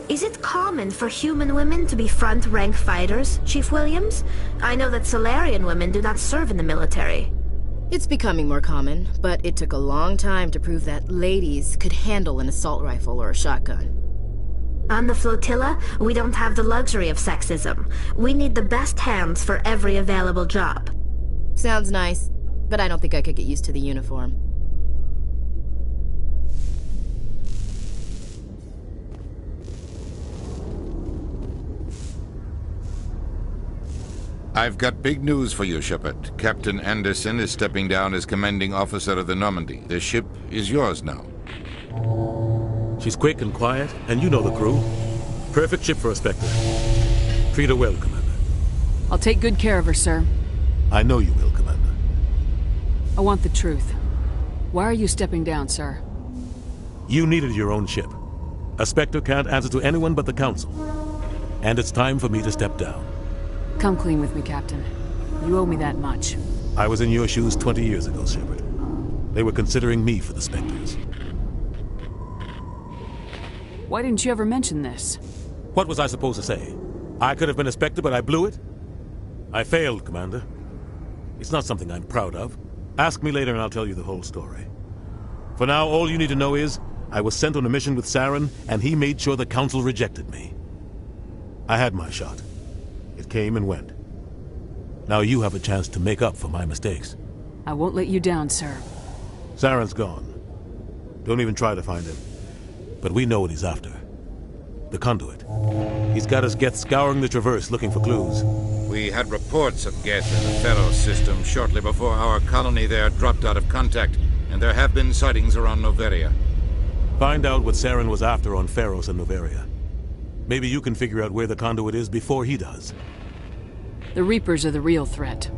Is it common for human women to be front-rank fighters, Chief Williams? I know that Salarian women do not serve in the military. It's becoming more common, but it took a long time to prove that ladies could handle an assault rifle or a shotgun. On the flotilla, we don't have the luxury of sexism. We need the best hands for every available job. Sounds nice, but I don't think I could get used to the uniform. I've got big news for you, Shepard. Captain Anderson is stepping down as commanding officer of the Normandy. The ship is yours now. She's quick and quiet, and you know the crew. Perfect ship for a Spectre. Treat her well, Commander. I'll take good care of her, sir. I know you will, Commander. I want the truth. Why are you stepping down, sir? You needed your own ship. A Spectre can't answer to anyone but the Council. And it's time for me to step down. Come clean with me, Captain. You owe me that much. I was in your shoes 20 years ago, Shepard. They were considering me for the Spectres. Why didn't you ever mention this? What was I supposed to say? I could have been a Spectre, but I blew it? I failed, Commander. It's not something I'm proud of. Ask me later and I'll tell you the whole story. For now, all you need to know is, I was sent on a mission with Saren, and he made sure the Council rejected me. I had my shot. It came and went. Now you have a chance to make up for my mistakes. I won't let you down, sir. Saren's gone. Don't even try to find him. But we know what he's after. The Conduit. He's got his Geth scouring the Traverse looking for clues. We had reports of Geth in the Pharaoh system shortly before our colony there dropped out of contact, and there have been sightings around Noveria. Find out what Saren was after on Pharos and Noveria. Maybe you can figure out where the Conduit is before he does. The Reapers are the real threat.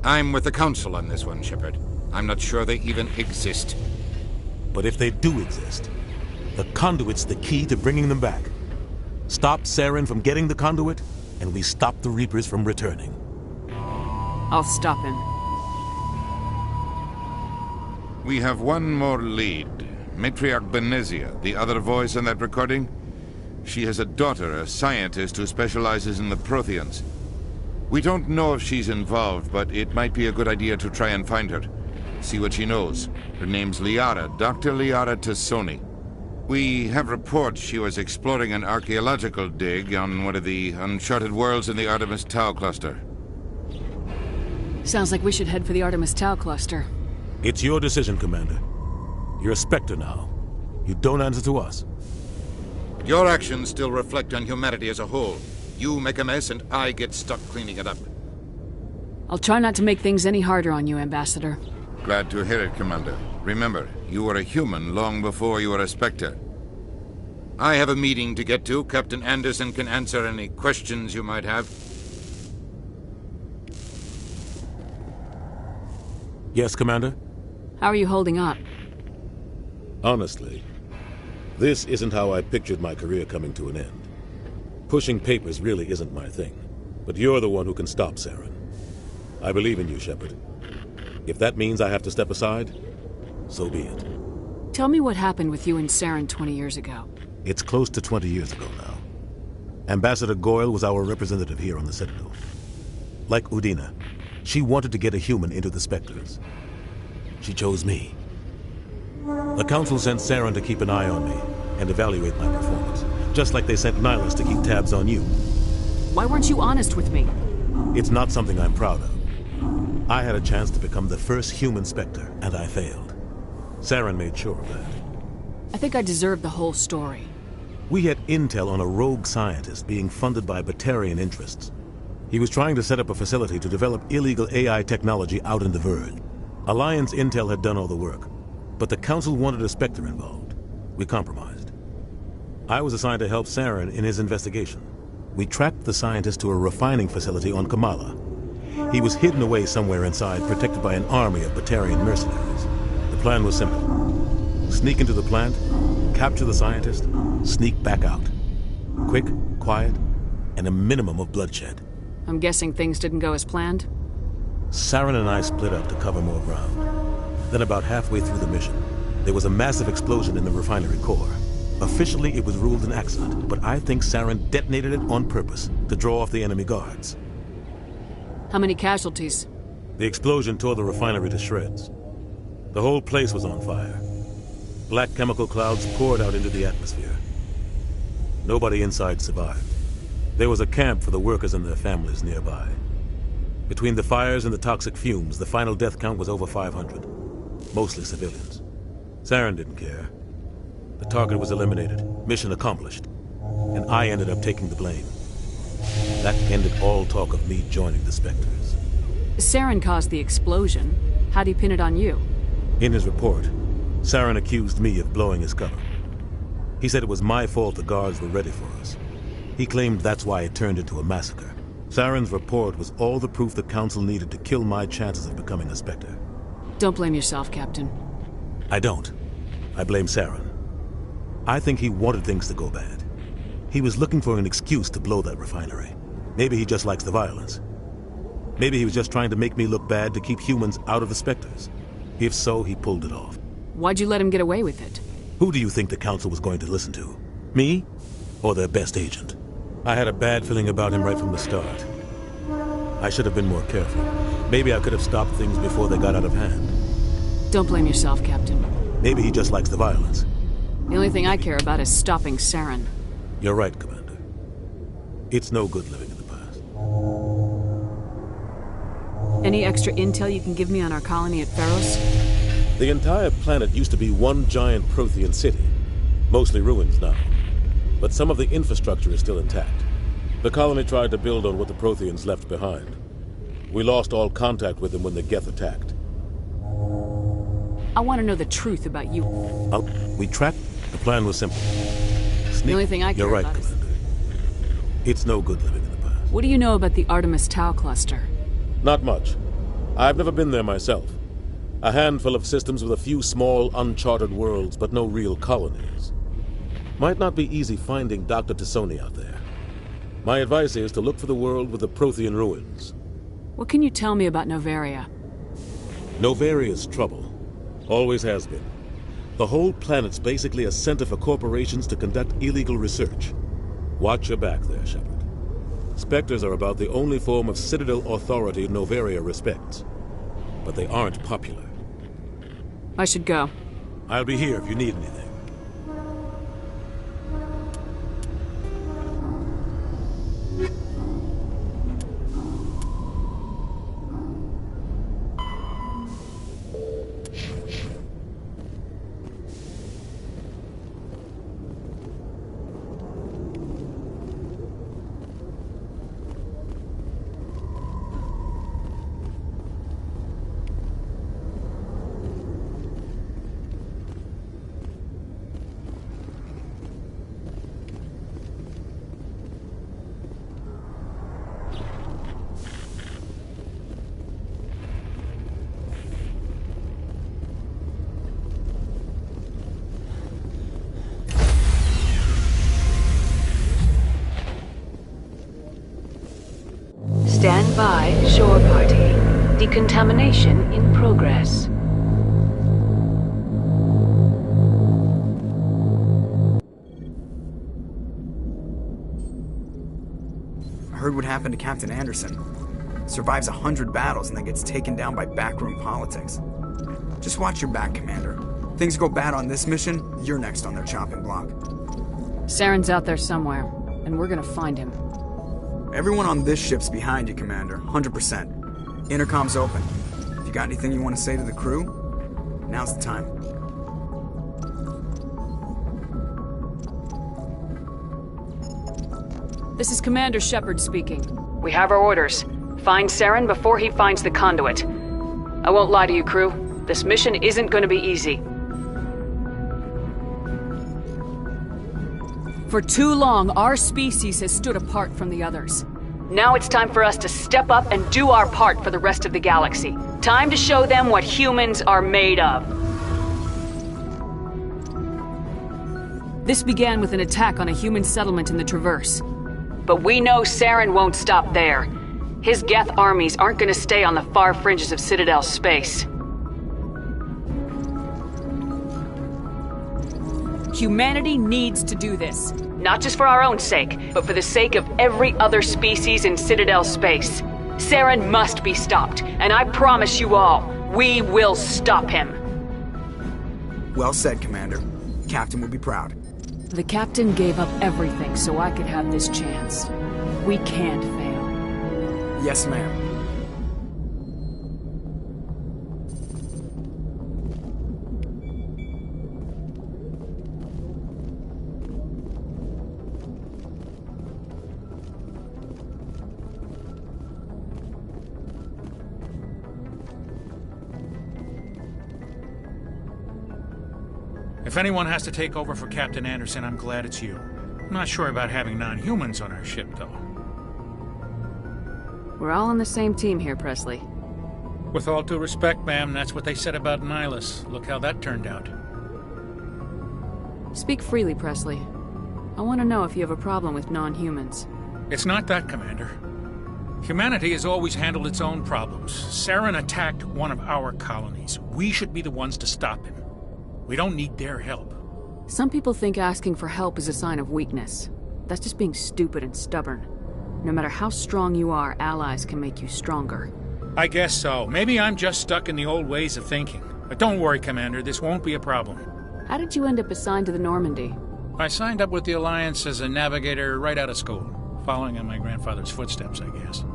I'm with the Council on this one, Shepard. I'm not sure they even exist. But if they do exist, the Conduit's the key to bringing them back. Stop Saren from getting the Conduit, and we stop the Reapers from returning. I'll stop him. We have one more lead. Matriarch Benezia, the other voice in that recording. She has a daughter, a scientist who specializes in the Protheans. We don't know if she's involved, but it might be a good idea to try and find her. See what she knows. Her name's Liara, Dr. Liara Tassoni. We have reports she was exploring an archaeological dig on one of the uncharted worlds in the Artemis Tau cluster. Sounds like we should head for the Artemis Tau cluster. It's your decision, Commander. You're a Spectre now. You don't answer to us. Your actions still reflect on humanity as a whole. You make a mess and I get stuck cleaning it up. I'll try not to make things any harder on you, Ambassador. Glad to hear it, Commander. Remember, you were a human long before you were a Spectre. I have a meeting to get to. Captain Anderson can answer any questions you might have. Yes, Commander? How are you holding up? Honestly, this isn't how I pictured my career coming to an end. Pushing papers really isn't my thing, but you're the one who can stop Saren. I believe in you, Shepard. If that means I have to step aside, so be it. Tell me what happened with you and Saren 20 years ago. It's close to 20 years ago now. Ambassador Goyle was our representative here on the Citadel. Like Udina, she wanted to get a human into the Spectres. She chose me. The Council sent Saren to keep an eye on me and evaluate my performance, just like they sent Nihilus to keep tabs on you. Why weren't you honest with me? It's not something I'm proud of. I had a chance to become the first human Spectre, and I failed. Saren made sure of that. I think I deserve the whole story. We had intel on a rogue scientist being funded by Batarian interests. He was trying to set up a facility to develop illegal AI technology out in the Verge. Alliance intel had done all the work, but the Council wanted a Spectre involved. We compromised. I was assigned to help Saren in his investigation. We tracked the scientist to a refining facility on Kamala. He was hidden away somewhere inside, protected by an army of Batarian mercenaries. The plan was simple. Sneak into the plant, capture the scientist, sneak back out. Quick, quiet, and a minimum of bloodshed. I'm guessing things didn't go as planned? Saren and I split up to cover more ground. Then about halfway through the mission, there was a massive explosion in the refinery core. Officially, it was ruled an accident, but I think Saren detonated it on purpose to draw off the enemy guards. How many casualties? The explosion tore the refinery to shreds. The whole place was on fire. Black chemical clouds poured out into the atmosphere. Nobody inside survived. There was a camp for the workers and their families nearby. Between the fires and the toxic fumes, the final death count was over 500. Mostly civilians. Saren didn't care. The target was eliminated, mission accomplished, and I ended up taking the blame. That ended all talk of me joining the Spectres. Saren caused the explosion. How'd he pin it on you? In his report, Saren accused me of blowing his cover. He said it was my fault the guards were ready for us. He claimed that's why it turned into a massacre. Saren's report was all the proof the Council needed to kill my chances of becoming a Spectre. Don't blame yourself, Captain. I don't. I blame Saren. I think he wanted things to go bad. He was looking for an excuse to blow that refinery. Maybe he just likes the violence. Maybe he was just trying to make me look bad to keep humans out of the Spectres. If so, he pulled it off. Why'd you let him get away with it? Who do you think the Council was going to listen to? Me? Or their best agent? I had a bad feeling about him right from the start. I should have been more careful. Maybe I could have stopped things before they got out of hand. Don't blame yourself, Captain. Maybe he just likes the violence. The only thing I care about is stopping Saren. You're right, Commander. It's no good living in the past. Any extra intel you can give me on our colony at Feros? The entire planet used to be one giant Prothean city. Mostly ruins now. But some of the infrastructure is still intact. The colony tried to build on what the Protheans left behind. We lost all contact with them when the Geth attacked. I want to know the truth about you. We tracked. The plan was simple. The only thing I care You're right, about is... Commander. It's no good living in the past. What do you know about the Artemis Tau cluster? Not much. I've never been there myself. A handful of systems with a few small, uncharted worlds, but no real colonies. Might not be easy finding Dr. T'Soni out there. My advice is to look for the world with the Prothean ruins. What can you tell me about Noveria? Novaria's trouble. Always has been. The whole planet's basically a center for corporations to conduct illegal research. Watch your back there, Shepard. Spectres are about the only form of Citadel authority Noveria respects. But they aren't popular. I should go. I'll be here if you need anything. Stand by, shore party. Decontamination in progress. I heard what happened to Captain Anderson. Survives 100 battles and then gets taken down by backroom politics. Just watch your back, Commander. Things go bad on this mission, you're next on their chopping block. Saren's out there somewhere, and we're gonna find him. Everyone on this ship's behind you, Commander. 100%. Intercom's open. If you got anything you want to say to the crew, now's the time. This is Commander Shepard speaking. We have our orders. Find Saren before he finds the conduit. I won't lie to you, crew. This mission isn't going to be easy. For too long, our species has stood apart from the others. Now it's time for us to step up and do our part for the rest of the galaxy. Time to show them what humans are made of. This began with an attack on a human settlement in the Traverse. But we know Saren won't stop there. His Geth armies aren't going to stay on the far fringes of Citadel space. Humanity needs to do this. Not just for our own sake, but for the sake of every other species in Citadel space. Saren must be stopped, and I promise you all, we will stop him. Well said, Commander. Captain will be proud. The Captain gave up everything so I could have this chance. We can't fail. Yes, ma'am. If anyone has to take over for Captain Anderson, I'm glad it's you. I'm not sure about having non-humans on our ship, though. We're all on the same team here, Presley. With all due respect, ma'am, that's what they said about Nihilus. Look how that turned out. Speak freely, Presley. I want to know if you have a problem with non-humans. It's not that, Commander. Humanity has always handled its own problems. Saren attacked one of our colonies. We should be the ones to stop him. We don't need their help. Some people think asking for help is a sign of weakness. That's just being stupid and stubborn. No matter how strong you are, allies can make you stronger. I guess so. Maybe I'm just stuck in the old ways of thinking. But don't worry, Commander, this won't be a problem. How did you end up assigned to the Normandy? I signed up with the Alliance as a navigator right out of school, following in my grandfather's footsteps, I guess.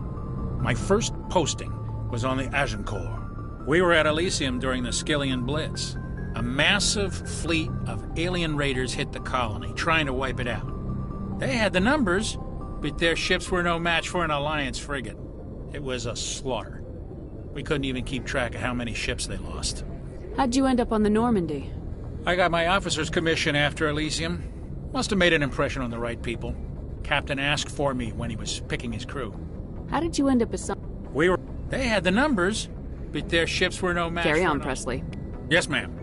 My first posting was on the Agincourt. We were at Elysium during the Skyllian Blitz. A massive fleet of alien raiders hit the colony, trying to wipe it out. They had the numbers, but their ships were no match for an Alliance frigate. It was a slaughter. We couldn't even keep track of how many ships they lost. How'd you end up on the Normandy? I got my officer's commission after Elysium. Must have made an impression on the right people. Captain asked for me when he was picking his crew. How did you end up assigned? They had the numbers, but their ships were no match. Carry on, Presley. Yes, ma'am.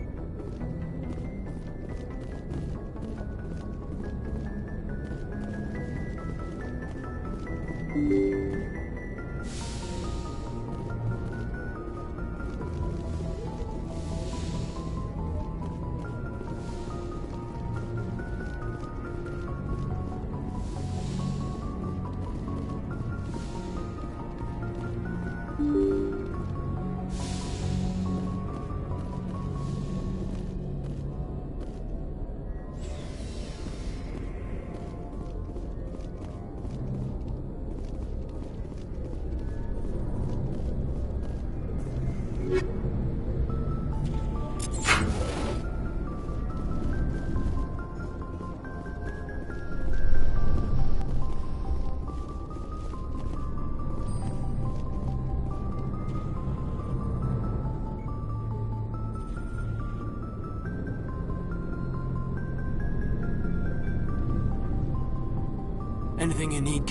Anything you need,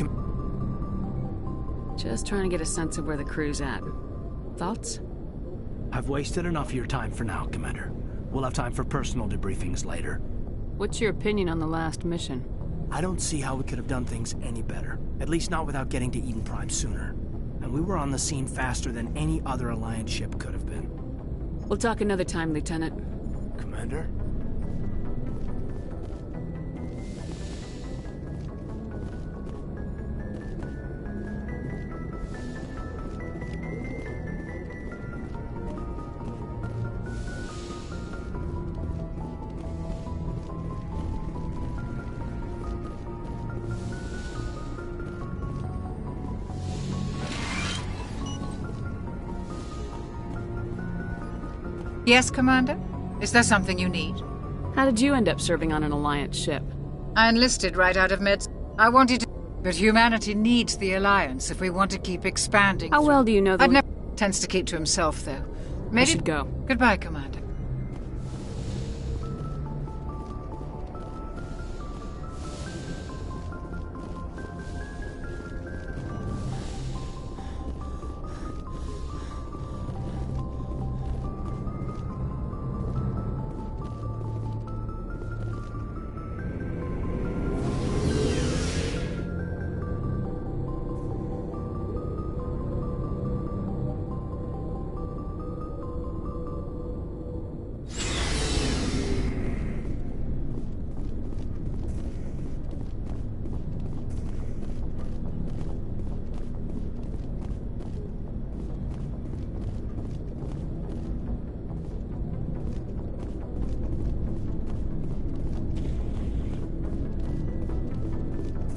Just trying to get a sense of where the crew's at. Thoughts? I've wasted enough of your time for now, Commander. We'll have time for personal debriefings later. What's your opinion on the last mission? I don't see how we could have done things any better. At least not without getting to Eden Prime sooner. And we were on the scene faster than any other Alliance ship could have been. We'll talk another time, Lieutenant. Commander? Yes, Commander? Is there something you need? How did you end up serving on an Alliance ship? I enlisted right out of med. I wanted to... But humanity needs the Alliance if we want to keep expanding. How well do you know the... I'd never... Tends to keep to himself, though. I should go. Goodbye, Commander.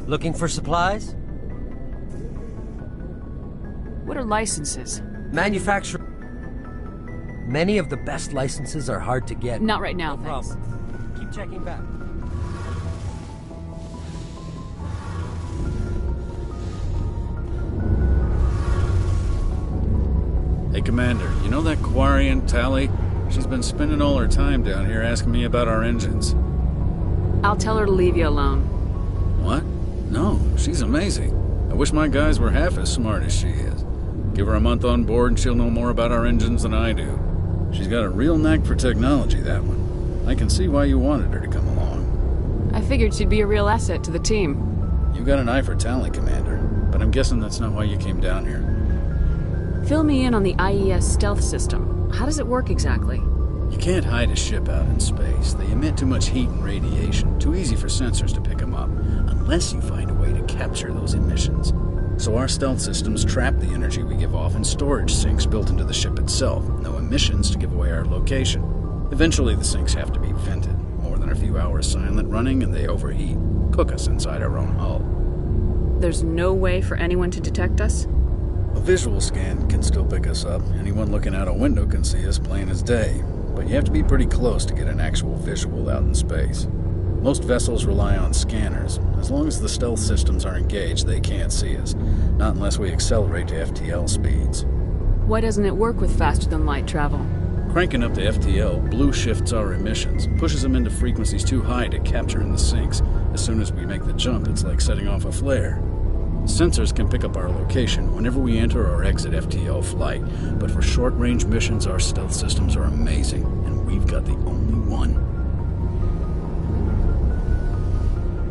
Looking for supplies? What are licenses? Manufacture. Many of the best licenses are hard to get. Not right now, no thanks. problem. Keep checking back. Hey, Commander, you know that Quarian Tali? She's been spending all her time down here asking me about our engines. I'll tell her to leave you alone. What? No, she's amazing. I wish my guys were half as smart as she is. Give her a month on board and she'll know more about our engines than I do. She's got a real knack for technology, that one. I can see why you wanted her to come along. I figured she'd be a real asset to the team. You got an eye for talent, Commander, but I'm guessing that's not why you came down here. Fill me in on the IES stealth system. How does it work exactly? You can't hide a ship out in space. They emit too much heat and radiation. Too easy for sensors to pick them up, unless you find a way to capture those emissions. So our stealth systems trap the energy we give off in storage sinks built into the ship itself. No emissions to give away our location. Eventually the sinks have to be vented. More than a few hours silent running and they overheat. Cook us inside our own hull. There's no way for anyone to detect us? A visual scan can still pick us up. Anyone looking out a window can see us plain as day. But you have to be pretty close to get an actual visual out in space. Most vessels rely on scanners. As long as the stealth systems are engaged, they can't see us. Not unless we accelerate to FTL speeds. Why doesn't it work with faster-than-light travel? Cranking up the FTL blue shifts our emissions, pushes them into frequencies too high to capture in the sinks. As soon as we make the jump, it's like setting off a flare. Sensors can pick up our location whenever we enter or exit FTL flight, but for short-range missions, our stealth systems are amazing, and we've got the only one.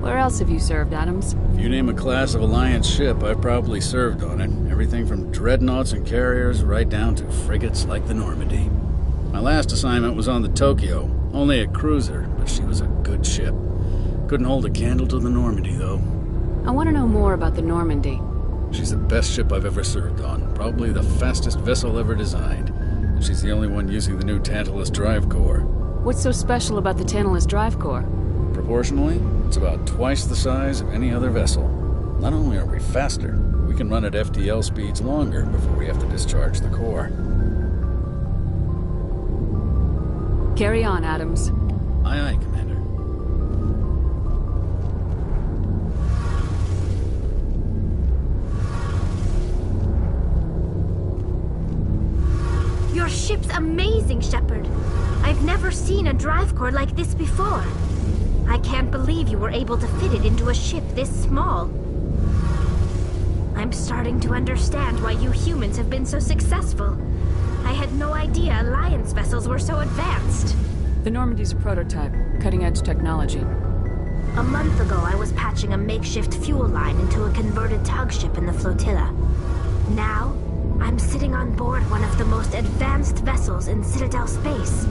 Where else have you served, Adams? If you name a class of Alliance ship, I've probably served on it. Everything from dreadnoughts and carriers right down to frigates like the Normandy. My last assignment was on the Tokyo, only a cruiser, but she was a good ship. Couldn't hold a candle to the Normandy, though. I want to know more about the Normandy. She's the best ship I've ever served on, probably the fastest vessel ever designed. She's the only one using the new Tantalus drive core. What's so special about the Tantalus drive core? Proportionally, it's about twice the size of any other vessel. Not only are we faster, we can run at FTL speeds longer before we have to discharge the core. Carry on, Adams. Aye, aye, Commander. Your ship's amazing, Shepard. I've never seen a drive core like this before. I can't believe you were able to fit it into a ship this small. I'm starting to understand why you humans have been so successful. I had no idea Alliance vessels were so advanced. The Normandy's a prototype, cutting-edge technology. A month ago, I was patching a makeshift fuel line into a converted tug ship in the flotilla. Now, I'm sitting on board one of the most advanced vessels in Citadel space.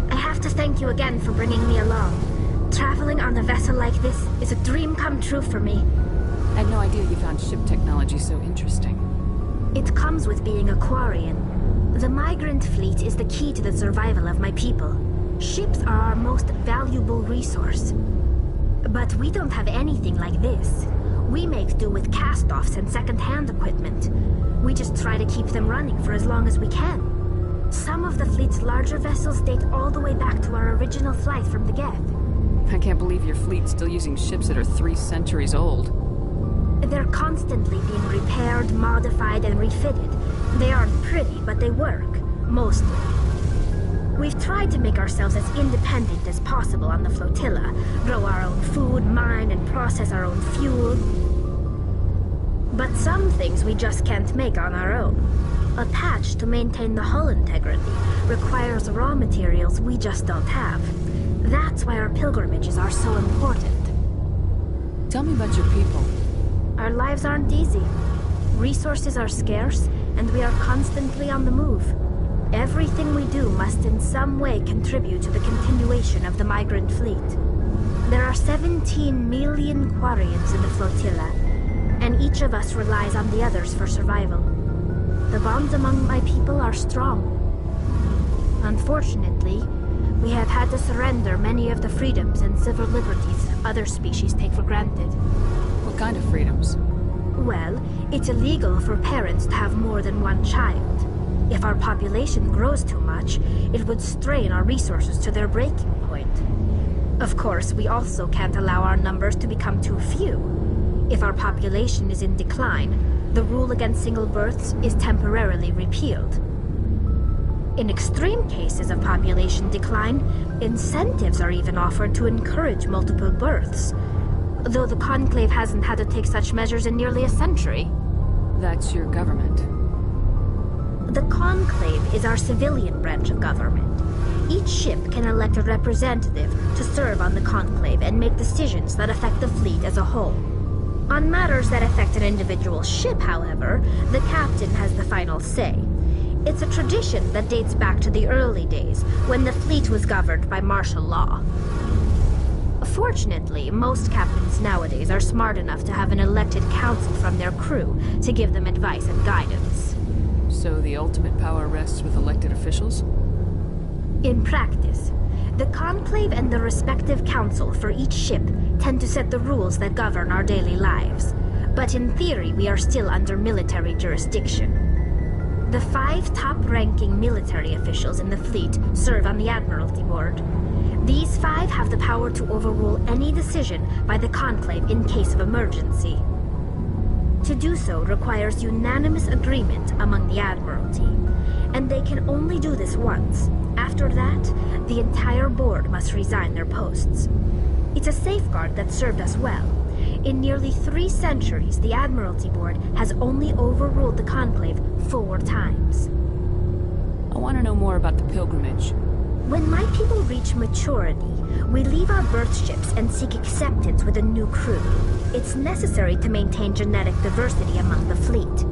I have to thank you again for bringing me along. Traveling on a vessel like this is a dream come true for me. I had no idea you found ship technology so interesting. It comes with being a Quarian. The migrant fleet is the key to the survival of my people. Ships are our most valuable resource. But we don't have anything like this. We make do with cast-offs and second-hand equipment. We just try to keep them running for as long as we can. Some of the fleet's larger vessels date all the way back to our original flight from the Geth. I can't believe your fleet's still using ships that are 3 centuries old. They're constantly being repaired, modified, and refitted. They aren't pretty, but they work. Mostly. We've tried to make ourselves as independent as possible on the flotilla. Grow our own food, mine, and process our own fuel. But some things we just can't make on our own. A patch to maintain the hull integrity requires raw materials we just don't have. That's why our pilgrimages are so important. Tell me about your people. Our lives aren't easy. Resources are scarce, and we are constantly on the move. Everything we do must in some way contribute to the continuation of the migrant fleet. There are 17 million Quarians in the flotilla, and each of us relies on the others for survival. The bonds among my people are strong. Unfortunately, we have had to surrender many of the freedoms and civil liberties other species take for granted. What kind of freedoms? Well, it's illegal for parents to have more than one child. If our population grows too much, it would strain our resources to their breaking point. Of course, we also can't allow our numbers to become too few. If our population is in decline, the rule against single births is temporarily repealed. In extreme cases of population decline, incentives are even offered to encourage multiple births. Though the Conclave hasn't had to take such measures in nearly a century. That's your government. The Conclave is our civilian branch of government. Each ship can elect a representative to serve on the Conclave and make decisions that affect the fleet as a whole. On matters that affect an individual ship, however, the captain has the final say. It's a tradition that dates back to the early days, when the fleet was governed by martial law. Fortunately, most captains nowadays are smart enough to have an elected council from their crew to give them advice and guidance. So the ultimate power rests with elected officials? In practice, the Conclave and the respective council for each ship tend to set the rules that govern our daily lives. But in theory, we are still under military jurisdiction. The 5 top-ranking military officials in the fleet serve on the Admiralty Board. These 5 have the power to overrule any decision by the Conclave in case of emergency. To do so requires unanimous agreement among the Admiralty, and they can only do this once. After that, the entire board must resign their posts. It's a safeguard that served us well. In nearly 3 centuries, the Admiralty Board has only overruled the Conclave 4 times. I want to know more about the pilgrimage. When my people reach maturity, we leave our birth ships and seek acceptance with a new crew. It's necessary to maintain genetic diversity among the fleet.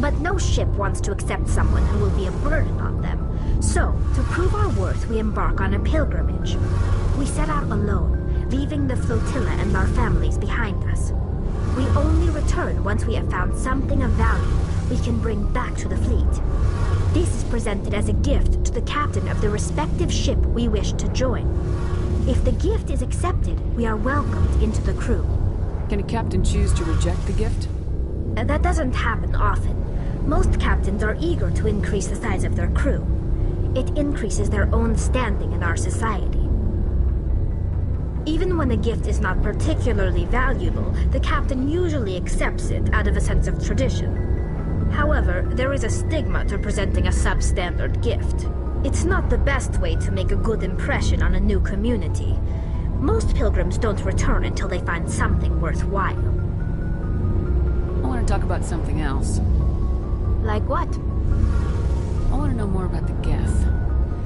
But no ship wants to accept someone who will be a burden on them. So, to prove our worth, we embark on a pilgrimage. We set out alone, leaving the flotilla and our families behind us. We only return once we have found something of value we can bring back to the fleet. This is presented as a gift to the captain of the respective ship we wish to join. If the gift is accepted, we are welcomed into the crew. Can a captain choose to reject the gift? That doesn't happen often. Most captains are eager to increase the size of their crew. It increases their own standing in our society. Even when the gift is not particularly valuable, the captain usually accepts it out of a sense of tradition. However, there is a stigma to presenting a substandard gift. It's not the best way to make a good impression on a new community. Most pilgrims don't return until they find something worthwhile. I want to talk about something else. Like what? I want to know more about the Geth.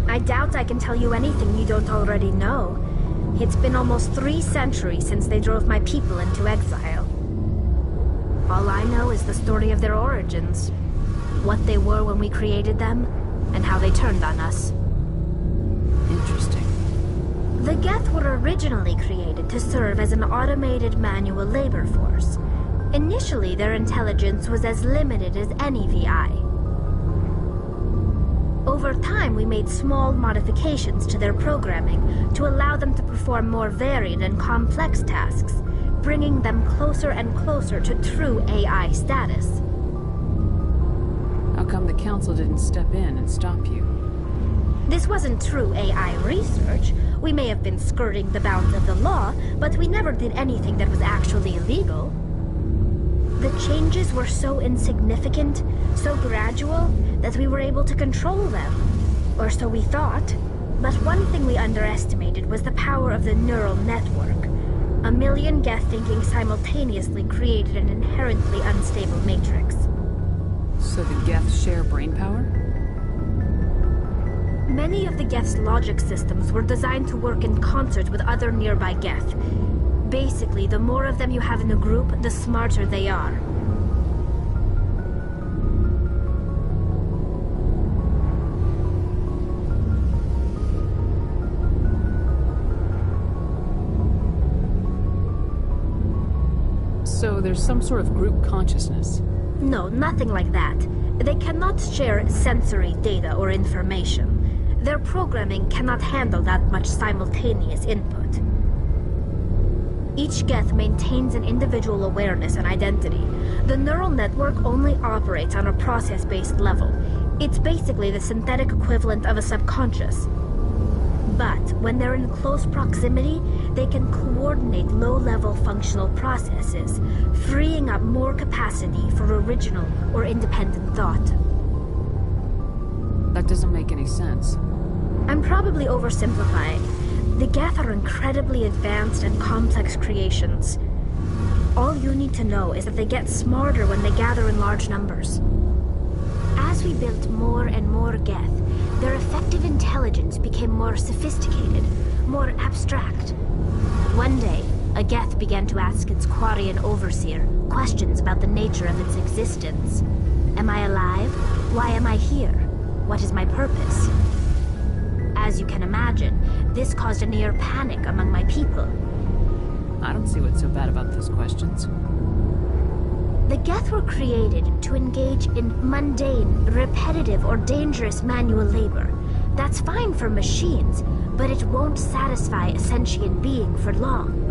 I doubt I can tell you anything you don't already know. It's been almost 3 centuries since they drove my people into exile. All I know is the story of their origins. What they were when we created them, and how they turned on us. Interesting. The Geth were originally created to serve as an automated manual labor force. Initially, their intelligence was as limited as any VI. Over time, we made small modifications to their programming to allow them to perform more varied and complex tasks, bringing them closer and closer to true AI status. How come the Council didn't step in and stop you? This wasn't true AI research. We may have been skirting the bounds of the law, but we never did anything that was actually illegal. The changes were so insignificant, so gradual, that we were able to control them. Or so we thought. But one thing we underestimated was the power of the neural network. 1 million Geth thinking simultaneously created an inherently unstable matrix. So the Geth share brain power? Many of the Geth's logic systems were designed to work in concert with other nearby Geth. Basically, the more of them you have in a group, the smarter they are. So there's some sort of group consciousness? No, nothing like that. They cannot share sensory data or information. Their programming cannot handle that much simultaneous input. Each Geth maintains an individual awareness and identity. The neural network only operates on a process-based level. It's basically the synthetic equivalent of a subconscious. But when they're in close proximity, they can coordinate low-level functional processes, freeing up more capacity for original or independent thought. That doesn't make any sense. I'm probably oversimplifying. The Geth are incredibly advanced and complex creations. All you need to know is that they get smarter when they gather in large numbers. As we built more and more Geth, their effective intelligence became more sophisticated, more abstract. One day, a Geth began to ask its Quarian overseer questions about the nature of its existence. Am I alive? Why am I here? What is my purpose? As you can imagine, this caused a near panic among my people. I don't see what's so bad about those questions. The Geth were created to engage in mundane, repetitive, or dangerous manual labor. That's fine for machines, but it won't satisfy a sentient being for long.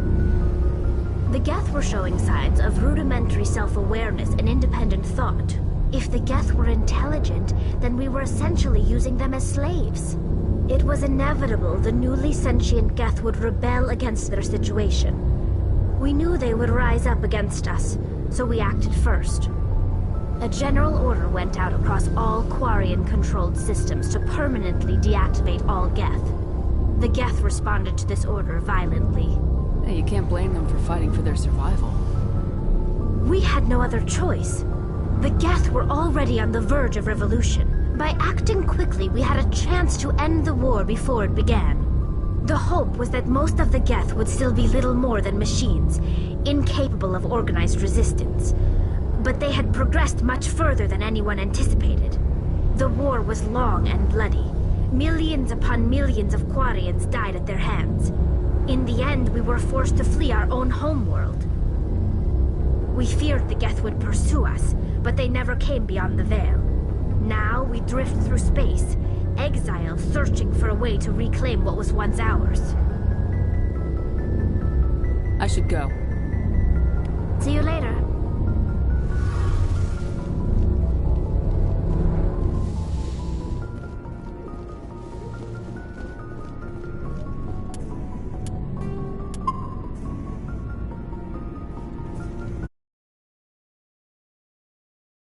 The Geth were showing signs of rudimentary self-awareness and independent thought. If the Geth were intelligent, then we were essentially using them as slaves. It was inevitable the newly sentient Geth would rebel against their situation. We knew they would rise up against us, so we acted first. A general order went out across all Quarian-controlled systems to permanently deactivate all Geth. The Geth responded to this order violently. Hey, you can't blame them for fighting for their survival. We had no other choice. The Geth were already on the verge of revolution. By acting quickly, we had a chance to end the war before it began. The hope was that most of the Geth would still be little more than machines, incapable of organized resistance. But they had progressed much further than anyone anticipated. The war was long and bloody. Millions upon millions of Quarians died at their hands. In the end, we were forced to flee our own homeworld. We feared the Geth would pursue us, but they never came beyond the Veil. Now we drift through space, exiled, searching for a way to reclaim what was once ours. I should go.